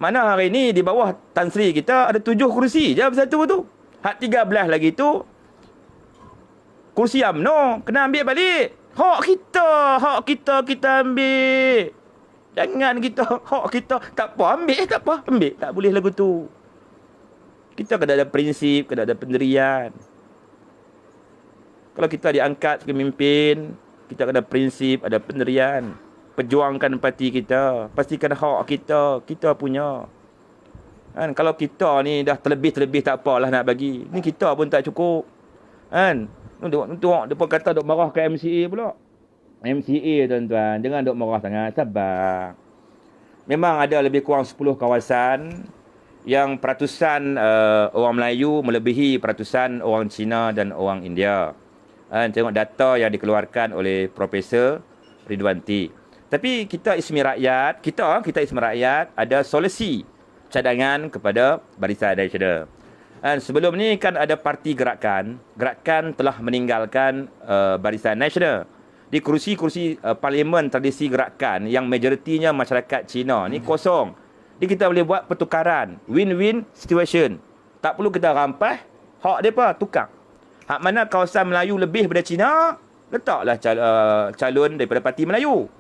Mana hari ni di bawah Tan Sri kita ada 7 kursi je Bersatu tu. Hak 13 lagi tu kursi UMNO kena ambil balik. Hak kita kita ambil. Jangan kita hak kita tak apa ambil. Tak boleh lagu tu. Kita kena ada prinsip, kena ada pendirian. Kalau kita diangkat sebagai pemimpin, kita kena ada prinsip, ada pendirian. Perjuangkan parti kita. Pastikan hak kita punya. Kalau kita ni dah terlebih tak apalah nak bagi. Ni kita pun tak cukup. Tengok depa kata duk marah ke MCA pula. MCA, tuan-tuan, jangan duk marah sangat, sabar. Memang ada lebih kurang 10 kawasan yang peratusan orang Melayu melebihi peratusan orang Cina dan orang India. Tengok data yang dikeluarkan oleh Profesor Ridwanti. Tapi kita Ismi Rakyat, kita Ismi Rakyat ada solusi cadangan kepada Barisan Nasional. Sebelum ni kan ada parti Gerakan telah meninggalkan Barisan Nasional. Di kursi-kursi parlimen tradisi Gerakan yang majoritinya masyarakat Cina ni kosong. Jadi kita boleh buat pertukaran, win-win situation. Tak perlu kita rampas hak depa, tukar. Hak mana kawasan Melayu lebih daripada Cina, letaklah calon daripada parti Melayu.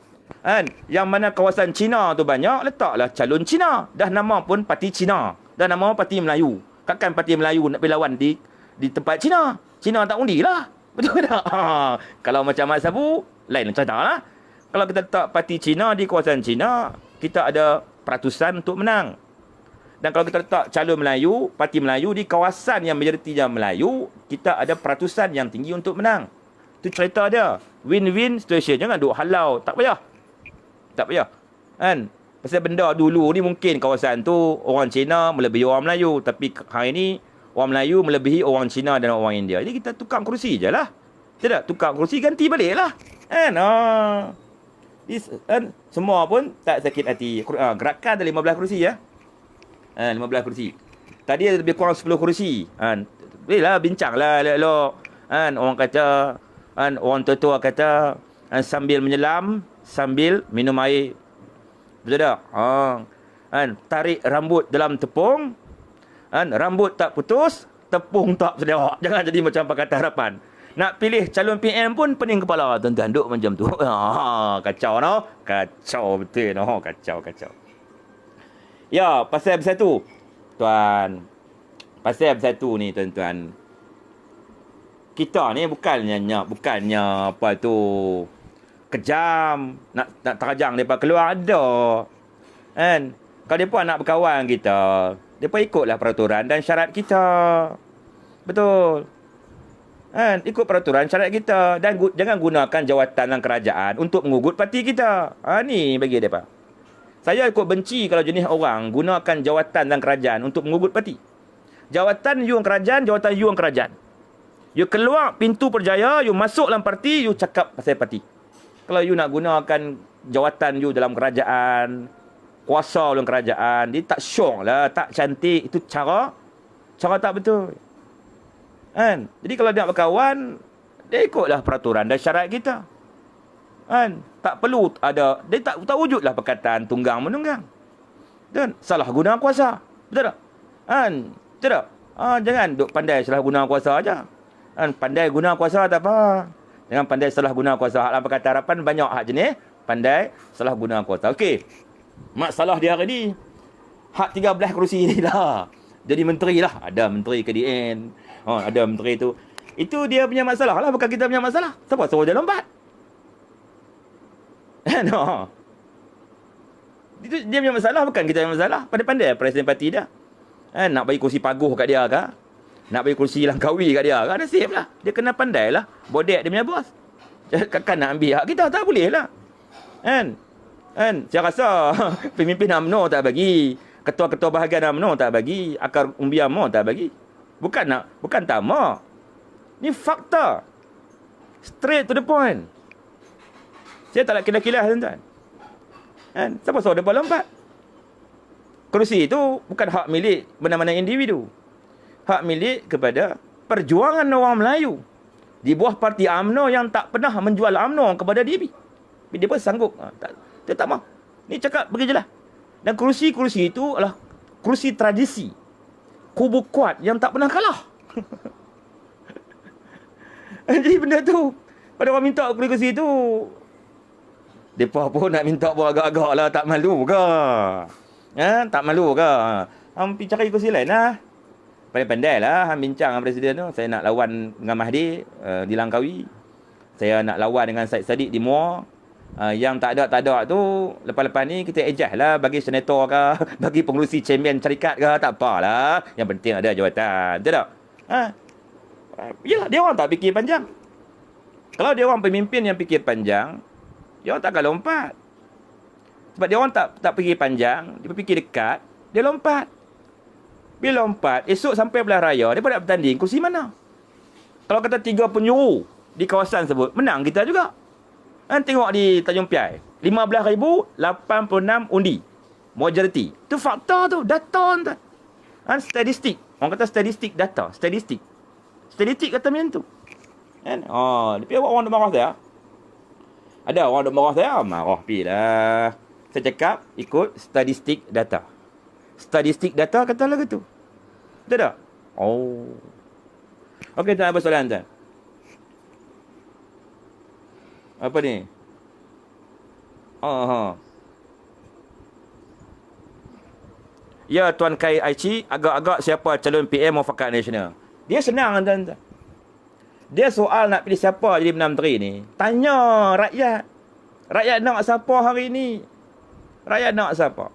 Yang mana kawasan Cina tu banyak, letaklah calon Cina. Dah nama pun parti Cina, dah nama parti Melayu. Takkan parti Melayu nak pergi lawan di tempat Cina. Cina tak undi lah. Betul tak? Kalau macam Mat Sabu, lain cerita lah. Kalau kita letak parti Cina di kawasan Cina, kita ada peratusan untuk menang. Dan kalau kita letak calon Melayu, parti Melayu di kawasan yang majoritinya Melayu, kita ada peratusan yang tinggi untuk menang. Itu cerita dia. Win-win situation. Jangan duk halau. Tak payah. Tak payah. Kan? Pasal benda dulu ni mungkin kawasan tu orang Cina melebihi orang Melayu. Tapi hari ni orang Melayu melebihi orang Cina dan orang India. Jadi kita tukar kerusi je lah. Tidak, tukar kerusi ganti balik lah. Kan? Kan? Semua pun tak sakit hati. Gerakan ada 15 kerusi ya. 15 kerusi. Tadi ada lebih kurang 10 kerusi. Boleh lah bincang lah elok-elok. Orang kata, orang tua-tua kata, sambil menyelam, sambil minum air. Betul tak? Tarik rambut dalam tepung. Rambut tak putus, tepung tak sederak. Jangan jadi macam Pakatan Harapan. Nak pilih calon PM pun pening kepala. Tuan-tuan duk macam tu. Kacau no. Kacau betul no. Kacau. Ya, pasal bersatu. Tuan. Pasal bersatu ni tuan-tuan. Kita ni bukannya apa tu kejam. Nak terajang mereka keluar ada. Kan? Kalau mereka nak berkawan kita, mereka ikutlah peraturan dan syarat kita. Betul. Ikut peraturan syarat kita. Dan jangan gunakan jawatan dan kerajaan untuk mengugut parti kita. Ni bagi mereka. Saya ikut benci kalau jenis orang gunakan jawatan dan kerajaan untuk mengugut parti. Jawatan you kerajaan, jawatan you kerajaan. You keluar pintu berjaya, you masuk dalam parti, you cakap pasal parti. Kalau you nak gunakan jawatan you dalam kerajaan, kuasa dalam kerajaan, dia tak syok lah, tak cantik. Itu cara tak betul. Kan? Jadi kalau dia nak berkawan, dia ikutlah peraturan dan syarat kita. Kan? Tak perlu ada, dia tak wujudlah perkataan tunggang menunggang. Dan salah guna kuasa. Betul tak? Kan? Betul tak? Jangan duk pandai salah guna kuasa aja. Kan? Pandai guna kuasa tak apa. Jangan pandai salah guna kuasa. Hak dalam Pakatan Harapan banyak hak jenis pandai salah guna kuasa. Okey. Masalah dia hari ni, hak 13 kerusi ni lah. Jadi menteri lah. Ada menteri KDN. Ada menteri tu. Itu dia punya masalah lah. Bukan kita punya masalah. Siapa suruh dia lompat? No. Itu dia punya masalah. Bukan kita punya masalah. Pandai-pandai presiden parti dia. Nak bagi kursi paguh kat dia ke? Nak bagi kursi Langkawi kat dia ke? Nasib lah. Dia kena pandai lah. Bodek dia punya bos. Kan nak ambil hak kita. Tak boleh lah. Kan? Saya rasa pemimpin UMNO tak bagi. Ketua-ketua bahagian UMNO tak bagi. Akar umbi UMNO tak bagi. Bukan tamak. Ni fakta. Straight to the point. Saya tak nak kilas-kilas tuan-tuan. Kan? Siapa suruh mereka lompat? Kerusi itu bukan hak milik mana-mana individu. Hak milik kepada perjuangan orang Melayu. Di bawah parti UMNO yang tak pernah menjual UMNO kepada DAP. Dia pun sanggup. Dia tak mahu. Ni cakap pergi je lah. Dan kerusi-kerusi itu adalah kerusi tradisi. Kubu kuat yang tak pernah kalah. Jadi benda tu, pada orang minta kerusi itu, mereka pun nak minta pun agak-agak lah. Tak malu ke? Tak malu ke? Pergi cari kerusi lain lah. Pandai-pandai lah. Bincang dengan presiden tu. Saya nak lawan dengan Mahdi di Langkawi. Saya nak lawan dengan Syed Saddiq di Muar. Yang tak ada tu, lepas-lepas ni kita adjust lah. Bagi senator ke, bagi pengurusi champion syarikat ke, tak apalah. Yang penting ada jawatan. Betul tak? Yalah, dia orang tak fikir panjang. Kalau dia orang pemimpin yang fikir panjang, dia orang takkan lompat. Sebab dia orang tak fikir panjang, dia fikir dekat, dia lompat. Bila lompat, esok sampai belah raya, dia pun nak bertanding kursi mana? Kalau kata 3 penjuru di kawasan tersebut, menang kita juga. Tengok di Tanjung Piai, 15,086 undi. Majority. Itu fakta tu, data tu. Statistik. Orang kata statistik data. Statistik kata macam tu. Dia orang duk marah saya. Ada orang duk marah saya, marah pi lah. Saya cakap ikut statistik data. Statistik data kata lagu tu. Betul tak? Okey, tak ada soalan tuan. Apa ni? Ya, Tuan Kai Aichi, agak-agak siapa calon PM Mufakat Nasional? Dia senang tuan-tuan. Dia soal nak pilih siapa jadi Perdana Menteri ni. Tanya rakyat. Rakyat nak siapa hari ni? Rakyat nak siapa?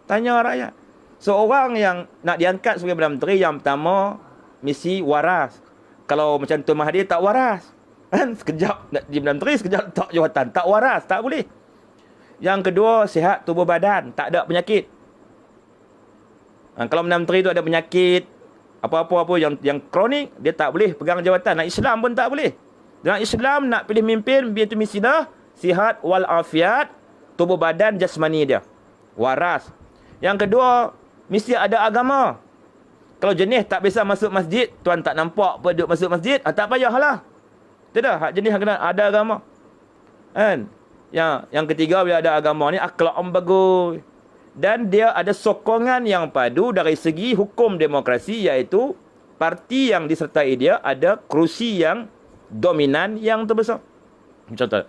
Tanya rakyat. Seorang yang nak diangkat sebagai Perdana Menteri, yang pertama, mesti waras. Kalau macam Tuan Mahathir tak waras. Kan sekejap nak jadi Perdana Menteri, sekejap tak jawatan, tak waras, tak boleh. Yang kedua, sihat tubuh badan, tak ada penyakit. Kalau Perdana Menteri tu ada penyakit apa-apa yang kronik, dia tak boleh pegang jawatan. Nak Islam pun tak boleh. Dalam Islam nak pilih mimpin, dia tu mestilah sihat wal afiat, tubuh badan jasmani dia waras. Yang kedua, mesti ada agama. Kalau jenis tak biasa masuk masjid, tuan tak nampak apa duduk masuk masjid, tak payahlah. Tidak, hak jenis kena ada agama. Kan? Yang ketiga, bila ada agama ni akhlak bagus. Dan dia ada sokongan yang padu dari segi hukum demokrasi, iaitu parti yang disertai dia ada kerusi yang dominan yang terbesar. Contoh.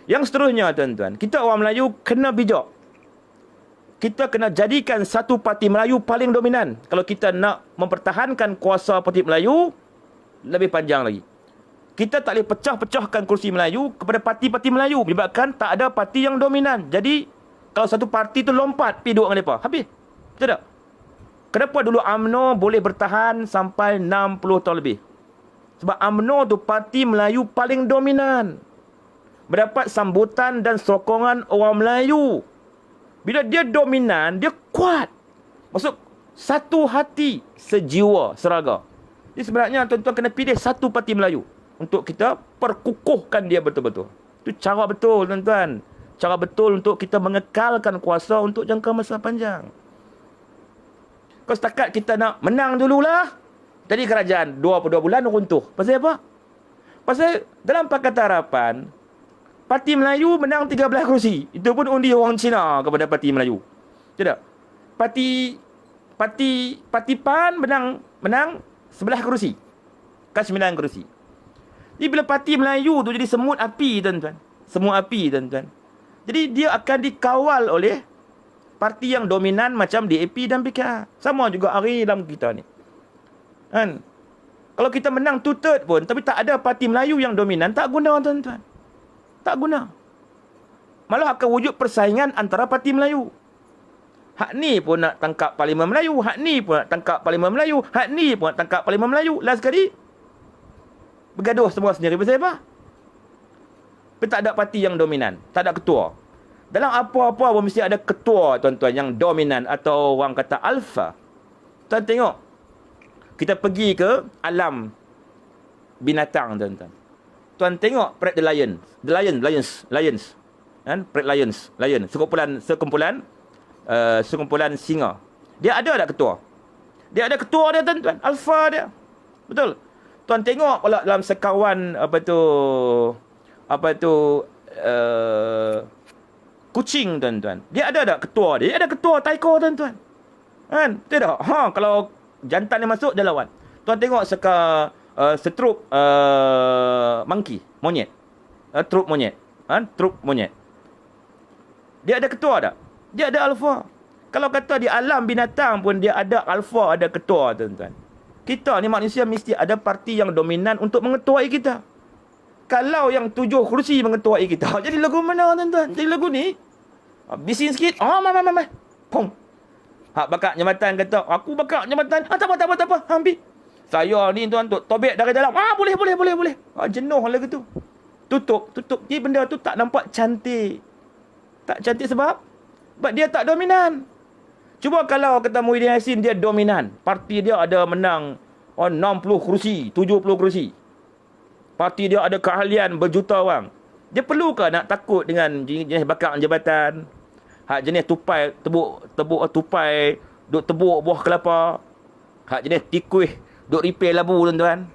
Yang seterusnya, tuan-tuan, kita orang Melayu kena bijak. Kita kena jadikan satu parti Melayu paling dominan. Kalau kita nak mempertahankan kuasa parti Melayu, lebih panjang lagi. Kita tak boleh pecah-pecahkan kursi Melayu kepada parti-parti Melayu. Menyebabkan tak ada parti yang dominan. Jadi, kalau satu parti tu lompat, pergi duduk dengan mereka. Habis. Betul tak? Kenapa dulu UMNO boleh bertahan sampai 60 tahun lebih? Sebab UMNO tu parti Melayu paling dominan. Mendapat sambutan dan sokongan orang Melayu. Bila dia dominan, dia kuat. Maksud, satu hati, sejiwa, seraga. Jadi sebenarnya tuan-tuan kena pilih satu parti Melayu untuk kita perkukuhkan dia betul-betul. Itu cara betul, tuan-tuan. Cara betul untuk kita mengekalkan kuasa untuk jangka masa panjang. Kalau setakat kita nak menang dululah, jadi kerajaan 22 bulan runtuh. Pasal apa? Pasal dalam Pakatan Harapan, Parti Melayu menang 13 kerusi. Itu pun undi orang Cina kepada Parti Melayu. Tidak. Parti PAN menang 11 kerusi. Kan 9 kerusi. Jadi bila Parti Melayu tu jadi semut api, tuan-tuan. Semut api, tuan-tuan. Jadi dia akan dikawal oleh parti yang dominan macam DAP dan PKR. Sama juga hari dalam kita ni. Kan? Kalau kita menang 2/3 pun, tapi tak ada Parti Melayu yang dominan, tak guna, tuan-tuan. Tak guna. Malah akan wujud persaingan antara parti Melayu. Hak ni pun nak tangkap Parlimen Melayu. Hak ni pun nak tangkap Parlimen Melayu. Hak ni pun nak tangkap Parlimen Melayu. Last sekali, bergaduh semua sendiri. Pasal apa? Tapi tak ada parti yang dominan. Tak ada ketua. Dalam apa-apa pun mesti ada ketua, tuan-tuan, yang dominan atau orang kata alfa. Tuan tengok. Kita pergi ke alam binatang, tuan-tuan. Tuan tengok Parade the Lions. Lions. Kan? Parade Lions. Sekumpulan singa. Dia ada tak ketua? Dia ada ketua dia, tuan-tuan. Alfa dia. Betul. Tuan tengok pula dalam sekawan kucing, tuan-tuan. Dia ada tak ketua dia? Dia ada ketua taiko, tuan-tuan. Kan? Tidak. Kalau jantan dia masuk, dia lawan. Tuan tengok setrup monkey, monyet. Trup monyet. Trup monyet. Dia ada ketua tak? Dia ada alfa. Kalau kata di alam binatang pun dia ada alfa, ada ketua, tuan-tuan. Kita ni manusia mesti ada parti yang dominan untuk mengetuai kita. Kalau yang 7 kerusi mengetuai kita, jadi lagu mana, tuan-tuan? Jadi lagu ni bising sikit. Mai. Pong. Hak bakar jambatan kata, aku bakar jambatan. Tak apa. Ambil. Saya ni, tuan, tobek dari dalam. Boleh. Jenuh lagu tu. Tutup. Jadi benda tu tak nampak cantik. Tak cantik sebab dia tak dominan. Cuba kalau kata Muhyiddin Yassin dia dominan. Parti dia ada menang 60 kerusi, 70 kerusi. Parti dia ada keahlian berjuta orang. Dia perlukah nak takut dengan jenis bakar jabatan? Hak jenis tupai, tebuk tupai, duk tebuk buah kelapa. Hak jenis tikuih, duk repair labu, tuan-tuan.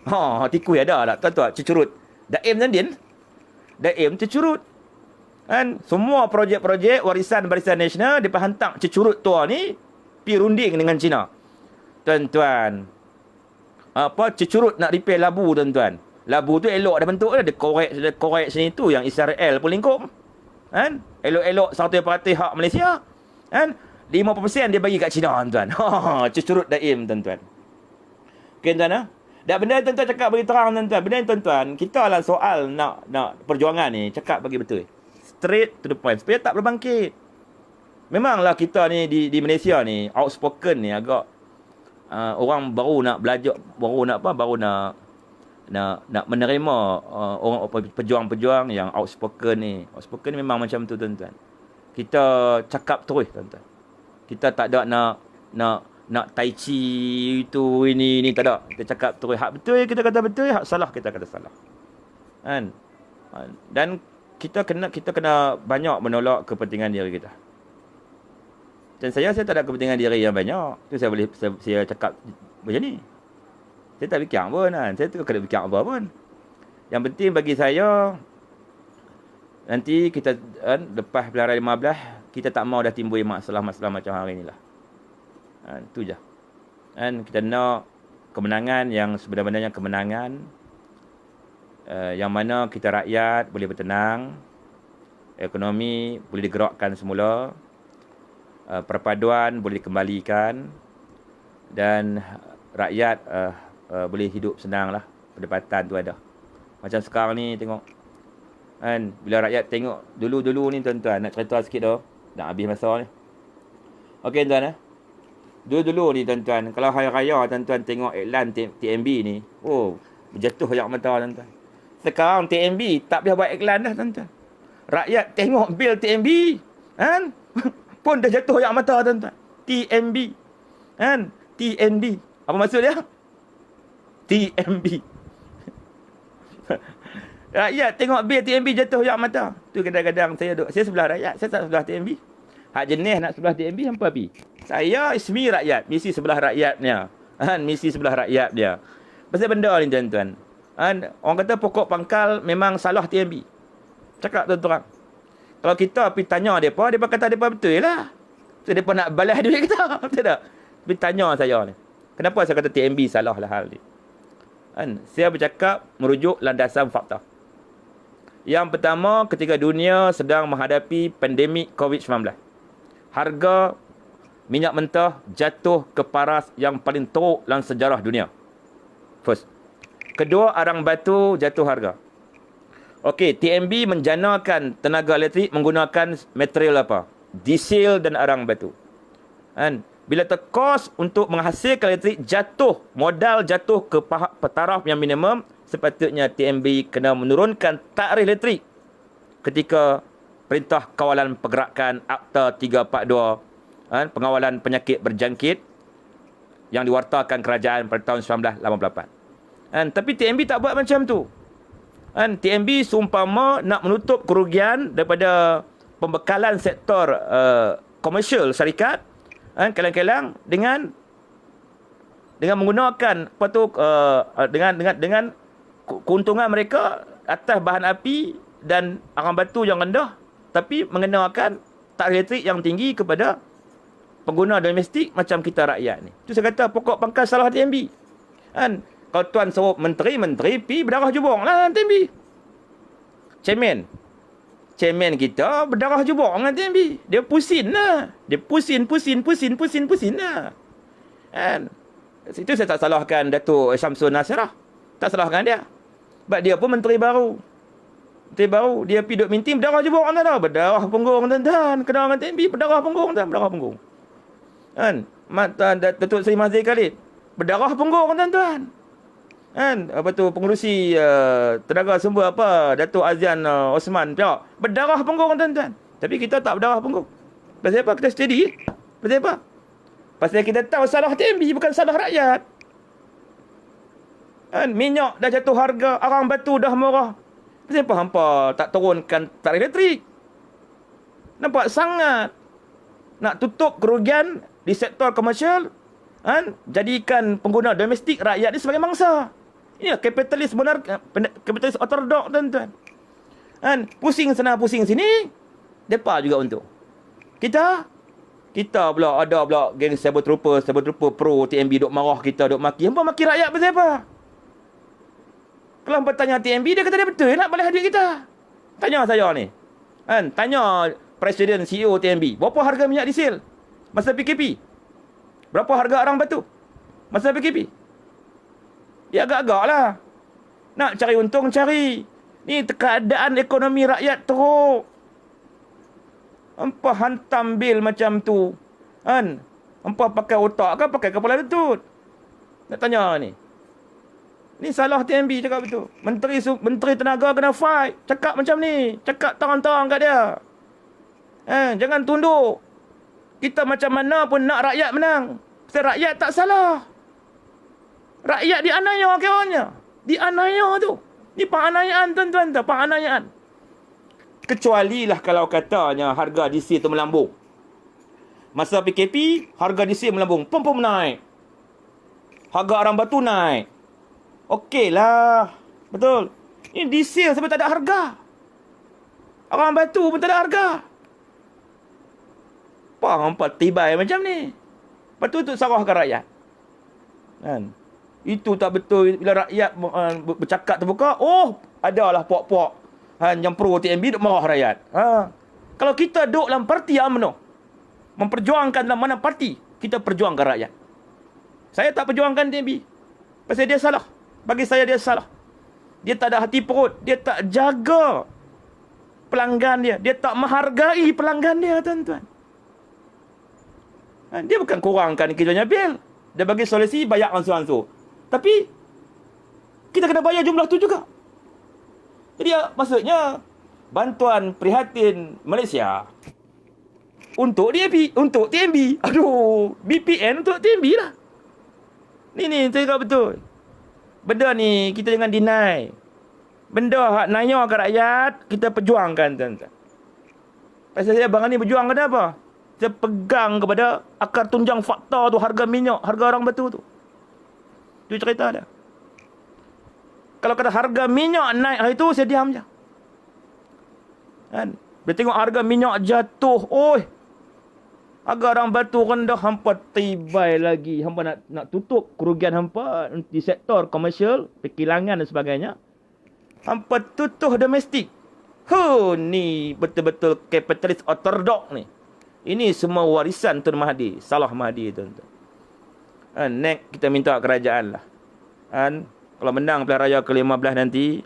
Tikuih ada tak, tuan-tuan? Cecurut. Daim Nandin. Daim cecurut. Kan? Semua projek-projek warisan Barisan Nasional dihantar cecurut tua ni pergi runding dengan Cina. Tuan-tuan. Cecurut nak repair labu, tuan-tuan. Labu tu elok dah bentuk dia. Dia korek sini tu yang Israel pun lingkup. Kan? Elok-elok 100% hak Malaysia. Kan? 50% dia bagi kat Cina, tuan-tuan. Cecurut daim, tuan-tuan. Okay, tuan-tuan. Dan benda tuan-tuan cakap bagi terang, tuan-tuan. Benda tuan-tuan, kita lah soal nak perjuangan ni, cakap bagi betul. Straight to the point. Supaya tak berbangkit. Memanglah kita ni di Malaysia ni, outspoken ni agak orang baru nak belajar, baru nak nak menerima orang pejuang-pejuang yang outspoken ni. Outspoken ni memang macam tu tuan-tuan. Kita cakap terus tuan-tuan. Kita tak ada nak tai chi itu ini tak ada. Kita cakap terus hak betul kita kata betul, hak salah kita kata salah. Kan? Dan kita kena banyak menolak kepentingan diri kita. Dan saya tak ada kepentingan diri yang banyak. Tu saya cakap macam ni. Saya tak fikir pun kan. Saya tak kena fikir apa pun. Yang penting bagi saya, nanti kita lepas Pilihan 15, kita tak mau dah timbul masalah-masalah macam hari ni lah. Itu je. Kita nak kemenangan yang sebenarnya kemenangan yang mana kita rakyat boleh bertenang, ekonomi boleh digerakkan semula, perpaduan boleh dikembalikan, dan rakyat boleh hidup senang lah. Pendapatan tu ada. Macam sekarang ni tengok. Kan? Bila rakyat tengok. Dulu ni tuan-tuan. Nak cerita sikit dah. Nak habis masa ni. Okey tuan-tuan. Dulu ni tuan-tuan. Kalau hari raya tuan-tuan tengok iklan TMB ni. Oh. Berjatuh air mata tuan-tuan. Sekarang TMB tak payah buat iklan dah tuan-tuan. Rakyat tengok bil TMB. Kan? Pun dah jatuh air mata tuan-tuan. TMB. Kan? TNB. Apa maksud dia? TMB. Rakyat tengok bil TMB jatuh air mata. Tu kadang-kadang saya sebelah rakyat. Saya tak sebelah TMB. Hak jenis nak sebelah TMB hampa pi. Saya ismi rakyat. Misi sebelah rakyatnya. Misi sebelah rakyat dia. Pasal benda ni tuan-tuan. Orang kata pokok pangkal memang salah TMB. Cakap terang. Kalau kita pergi tanya mereka kata mereka betul lah. So, mereka nak balas duit kita. Betul tak? Pergi tanya saya ni. Kenapa saya kata TMB salah lah hal ni? Saya bercakap merujuk landasan fakta. Yang pertama, ketika dunia sedang menghadapi pandemik COVID-19, harga minyak mentah jatuh ke paras yang paling teruk dalam sejarah dunia. First. Kedua, arang batu jatuh harga. Okey, TMB menjanakan tenaga elektrik menggunakan material apa? Diesel dan arang batu. Bila kos untuk menghasilkan elektrik jatuh, modal jatuh ke taraf yang minimum, sepatutnya TMB kena menurunkan tarikh elektrik ketika Perintah Kawalan Pergerakan Akta 342, pengawalan penyakit berjangkit yang diwartakan kerajaan pada tahun 1988. Tapi TMB tak buat macam tu. TMB seumpama nak menutup kerugian daripada pembekalan sektor komersial syarikat, kadang-kadang dengan menggunakan apa tu dengan keuntungan mereka atas bahan api dan arang batu yang rendah, tapi mengenakan tarikh elektrik yang tinggi kepada pengguna domestik macam kita rakyat ni. Itu saya kata pokok pangkal salah TMB. Kalau tuan suruh menteri pi berdarah jubong lah TMB. Chairman kita berdarah jubong dengan TMB. Dia pusing lah. Dia pusing lah. Itu saya tak salahkan Datuk Syamsul Nasirah. Tak salahkan dia. Sebab dia pun menteri baru. Dia pergi duduk minting berdarah jubong dah. Berdarah punggung tuan-tuan. Kena dengan TMB berdarah punggung tuan. Berdarah punggung. Datuk Seri Mazli Khalid. Berdarah punggung tuan-tuan. Apa tu pengurusi tenaga sumber Datuk Azian Osman pihak berdarah punggung tuan-tuan. Tapi kita tak berdarah punggung. Pasal apa? Kita steady. Pasal apa? Pasal kita tahu salah TMB bukan salah rakyat. Minyak dah jatuh harga, arang batu dah murah. Pasal apa hampa tak turunkan tarikh elektrik? Nampak sangat nak tutup kerugian di sektor komersial, jadikan pengguna domestik rakyat ni sebagai mangsa. Inilah kapitalis benar, kapitalis ortodok tuan-tuan. Pusing sana pusing sini, depa juga untung. Kita pula ada pula geng cyber trooper pro TMB duk marah kita, duk maki. Hampa maki rakyat pasal apa? Kalau hampa tanya TMB, dia kata dia betul nak balas duit kita. Tanya saya ni. Tanya Presiden CEO TMB, berapa harga minyak diesel masa PKP? Berapa harga arang batu masa PKP? Ya agak-agak lah. Nak cari untung, cari. Ni keadaan ekonomi rakyat teruk. Hampa hantam bil macam tu. Hampa pakai otak ke pakai kepala lutut? Nak tanya ni. Ni salah TMB cakap betul. Menteri Tenaga kena fight. Cakap macam ni. Cakap terang-terang kat dia. Jangan tunduk. Kita macam mana pun nak rakyat menang. Pasal rakyat tak salah. Rakyat dianiaya kiranya. Dianiaya tu. Ni penganiayaan tuan-tuan tu. Penganiayaan. Kecuali lah kalau katanya harga DC tu melambung. Masa PKP, harga DC melambung. Pum naik. Harga arang batu naik. Okey lah. Betul. Ini DC sampai tak ada harga. Arang batu pun tak ada harga. Apa hampa tibai macam ni? Lepas tu untuk sarahkan rakyat. Kan? Itu tak betul. Bila rakyat bercakap terbuka, adalah puak-puak yang pro TMB duk marah rakyat. Kalau kita duk dalam parti UMNO, memperjuangkan dalam mana parti, kita perjuangkan rakyat. Saya tak perjuangkan TMB. Pasal dia salah. Bagi saya dia salah. Dia tak ada hati perut. Dia tak jaga pelanggan dia. Dia tak menghargai pelanggan dia, tuan-tuan. Dia bukan kurangkan kerjanya bil. Dia bagi solusi bayar ansur-ansur. Tapi kita kena bayar jumlah tu juga. Jadi maksudnya bantuan prihatin Malaysia untuk DAP, untuk TMB. Aduh, BPN untuk TMB lah. Ni saya cakap betul. Benda ni kita jangan deny. Benda hak naya ke rakyat, kita perjuangkan, tuan-tuan. Pasal saya abang ni berjuang kenapa? Saya pegang kepada akar tunjang fakta tu, harga minyak, harga arang batu tu. Itu cerita dia. Kalau kata harga minyak naik hari tu, saya diam je. Kan? Bila tengok harga minyak jatuh, harga arang batu rendah, hampa tibai lagi. Hampa nak tutup kerugian hampa di sektor komersial, perkilangan dan sebagainya. Hampa tutup domestik. Ni betul-betul kapitalis ortodok ni. Ini semua warisan Tun Mahathir. Salah Mahathir, tuan-tuan. Next, kita minta kerajaan lah. Kalau menang pilihan raya ke-15 nanti,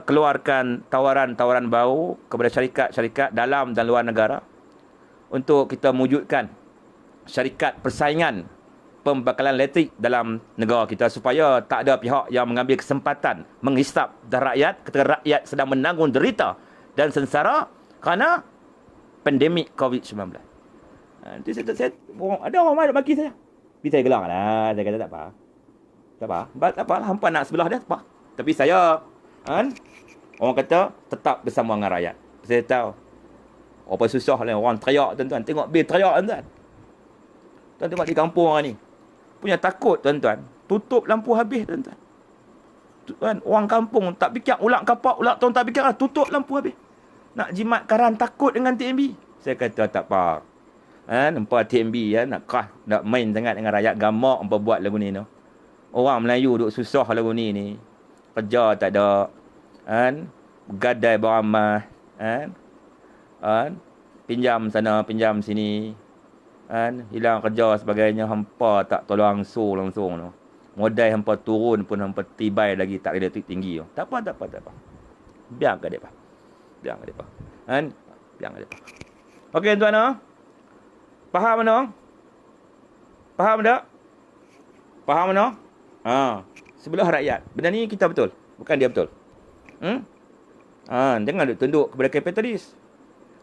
keluarkan tawaran-tawaran baru kepada syarikat-syarikat dalam dan luar negara untuk kita mewujudkan syarikat persaingan pembekalan elektrik dalam negara kita supaya tak ada pihak yang mengambil kesempatan menghisap darah rakyat ketika rakyat sedang menanggung derita dan sengsara kerana pandemik COVID-19. Nanti ada orang bagi saya. Tapi saya gelang lah. Saya kata tak apa. Tak apa lah. Hampa nak sebelah dia. Tak apa. Tapi saya, orang kata tetap bersama dengan rakyat. Saya tahu. Apa susah lah. Orang teriak, tuan-tuan. Tengok bil teriak, tuan-tuan. Tuan tengok di kampung orang ni. Punya takut, tuan-tuan. Tutup lampu habis, tuan-tuan. Orang kampung tak fikir. Ulak kapak, ulak tahun tak fikir. Tutup lampu habis. Nak jimat karan takut dengan TMB. Saya kata tak apa. Nampak TMB nak main sangat dengan rakyat gamak nampak buat lagu ni no. Orang Melayu duk susah lagu ni. Kerja tak ada. Gadai beramal. Pinjam sana, pinjam sini. Hilang kerja sebagainya, hampa tak tolong langsung no. Modal hampa turun pun hampa tibai lagi tak elektrik tinggi. Tak apa. Biar ke depa. Biar ke depa. Okey tuan-tuan. Faham tak? Faham tak? Faham tak? Sebelah rakyat. Benda ni kita betul. Bukan dia betul. Jangan tunduk kepada kapitalis.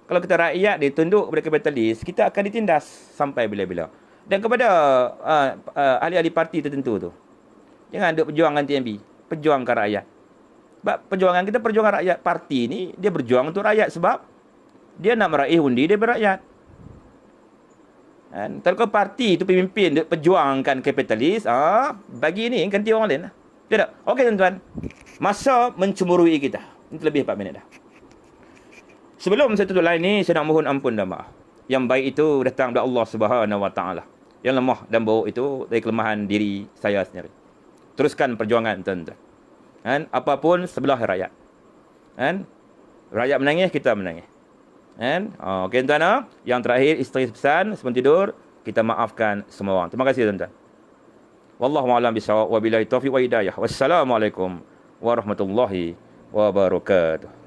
Kalau kita rakyat ditunduk kepada kapitalis, kita akan ditindas sampai bila-bila. Dan kepada ahli-ahli parti tertentu tu, jangan duk perjuangan TMB. Perjuangkan rakyat. Sebab perjuangan kita, perjuangan rakyat. Parti ni, dia berjuang untuk rakyat sebab dia nak meraih undi daripada rakyat. Kalau parti itu pemimpin dia perjuangkan kapitalis, bagi ni ganti orang lain lah. Tidak. Okey tuan-tuan. Masa mencemburui kita. Ini lebih 4 minit dah. Sebelum saya tutup lain ni, saya nak mohon ampun dan maaf. Yang baik itu datang dari Allah Subhanahu Wa Taala. Yang lemah dan buruk itu dari kelemahan diri saya sendiri. Teruskan perjuangan tuan-tuan. Apapun sebelah rakyat. Rakyat menangis, kita menangis. Okey tuan-tuan. Yang terakhir, isteri pesan sebelum tidur, kita maafkan semua orang. Terima kasih tuan-tuan. Wallahu a'lam bishawab wa billahi taufiq wa hidayah. Wassalamualaikum warahmatullahi wabarakatuh.